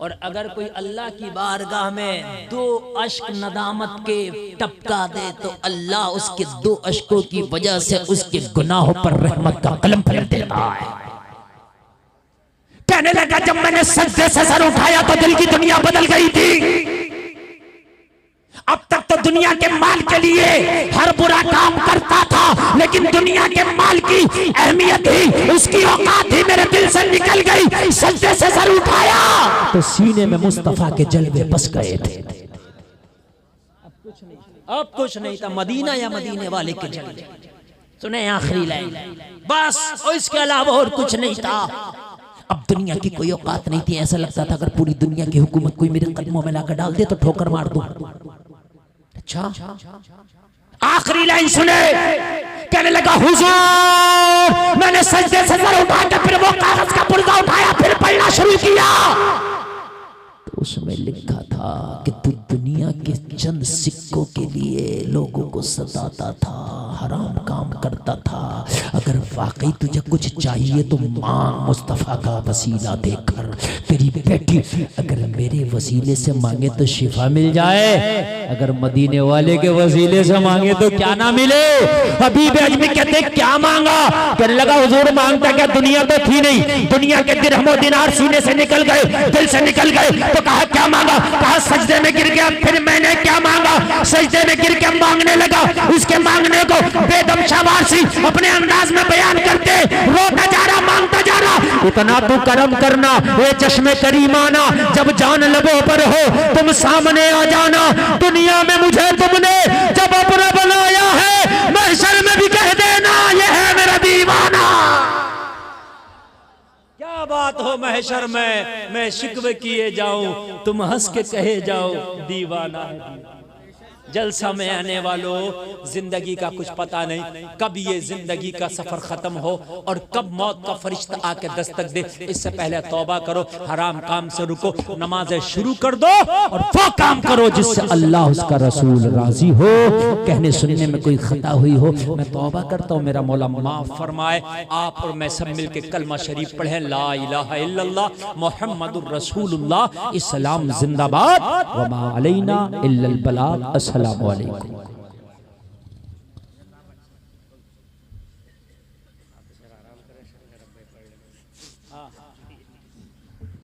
और अगर कोई अल्लाह की बारगाह में 2 अश्क नदामत के टपका दे तो अल्लाह उसके 2 अश्कों की वजह से उसके गुनाहों पर रहमत का कलम पलट देता है। कहने लगा जब मैंने सजदे से सर उठाया तो दिल की दुनिया बदल गई थी। अब तक तो दुनिया के माल के लिए हर बुरा काम करता था, लेकिन दुनिया के माल की अहमियत ही, उसकी औकात ही मेरे दिल से निकल गई। सजदे से सर उठाया तो सीने में मुस्तफा के जलवे बस गए थे। अब कुछ नहीं था, मदीना या मदीने वाले के जलवे। सुने आखिरी लाइन, बस इसके अलावा और कुछ नहीं था। अब दुनिया की कोई औकात नहीं थी। ऐसा लगता था अगर पूरी दुनिया की हुकूमत कोई मेरे कदमों में लाकर डाल दे तो ठोकर मार दूं। अच्छा, आखिरी लाइन सुने, कहने लगा हुजूर मैंने सजदे से सर उठा के फिर वो कागज का पुर्जा उठाया, फिर पढ़ना शुरू किया। तो उसमें लिखा था कि तू दुनिया के चंद सिक्कों के लिए लोगों को सताता था, हराम काम करता था। अगर वाकई तुझे कुछ चाहिए तो मांग मुस्तफा का वसीला देकर। तेरी बेटी अगर मेरे वसीले से मांगे तो शिफा मिल जाए, अगर मदीने वाले के वसीले से मांगे तो क्या ना मिले। हबीब अजमी कहते क्या मांगा? कहने लगा हुजूर मांगता क्या, दुनिया तो थी नहीं, दुनिया के दिरहमो दिनार सीने से निकल गए, दिल से निकल गए। तो कहा क्या मांगा? कहा सजदे में गिर गया। फिर मैंने क्या मांगा? सजदे में गिर के मांगने लगा। उसके मांगने को बेदम शाबाशी अपने अंदाज में बयान करते, रोता जा रहा, मांगता जा रहा। इतना तो करम करना ये चश्मे करीमाना, जब जान लबों पर हो तुम सामने आ जाना। दुनिया में मुझे तुमने जब अपना बनाया है, महशर में भी कह देना ये है मेरा दीवाना। क्या बात हो महशर में मैं शिकवे किए जाऊं, तुम हंस के कहे जाओ दीवाना है। जलसा में आने वालों, जिंदगी का कुछ पता नहीं कब ये जिंदगी का सफर खत्म हो और कब मौत का फरिश्ता आके दस्तक दे। इससे पहले तौबा करो, हराम काम से रुको, नमाजें शुरू कर दो और वो काम करो जिससे अल्लाह उसका रसूल राजी हो। कहने सुनने में कोई खता हुई हो मैं तौबा करता हूँ, मेरा मौला माफ फरमाए। आप और मैं सब मिलके कलमा शरीफ पढ़ें, ला इलाहा इल्लल्लाह मुहम्मदुर रसूलुल्लाह। इस्लाम जिंदाबाद, वमा अलैना इल्लल बलाग। अस्सलामु अलैकुम।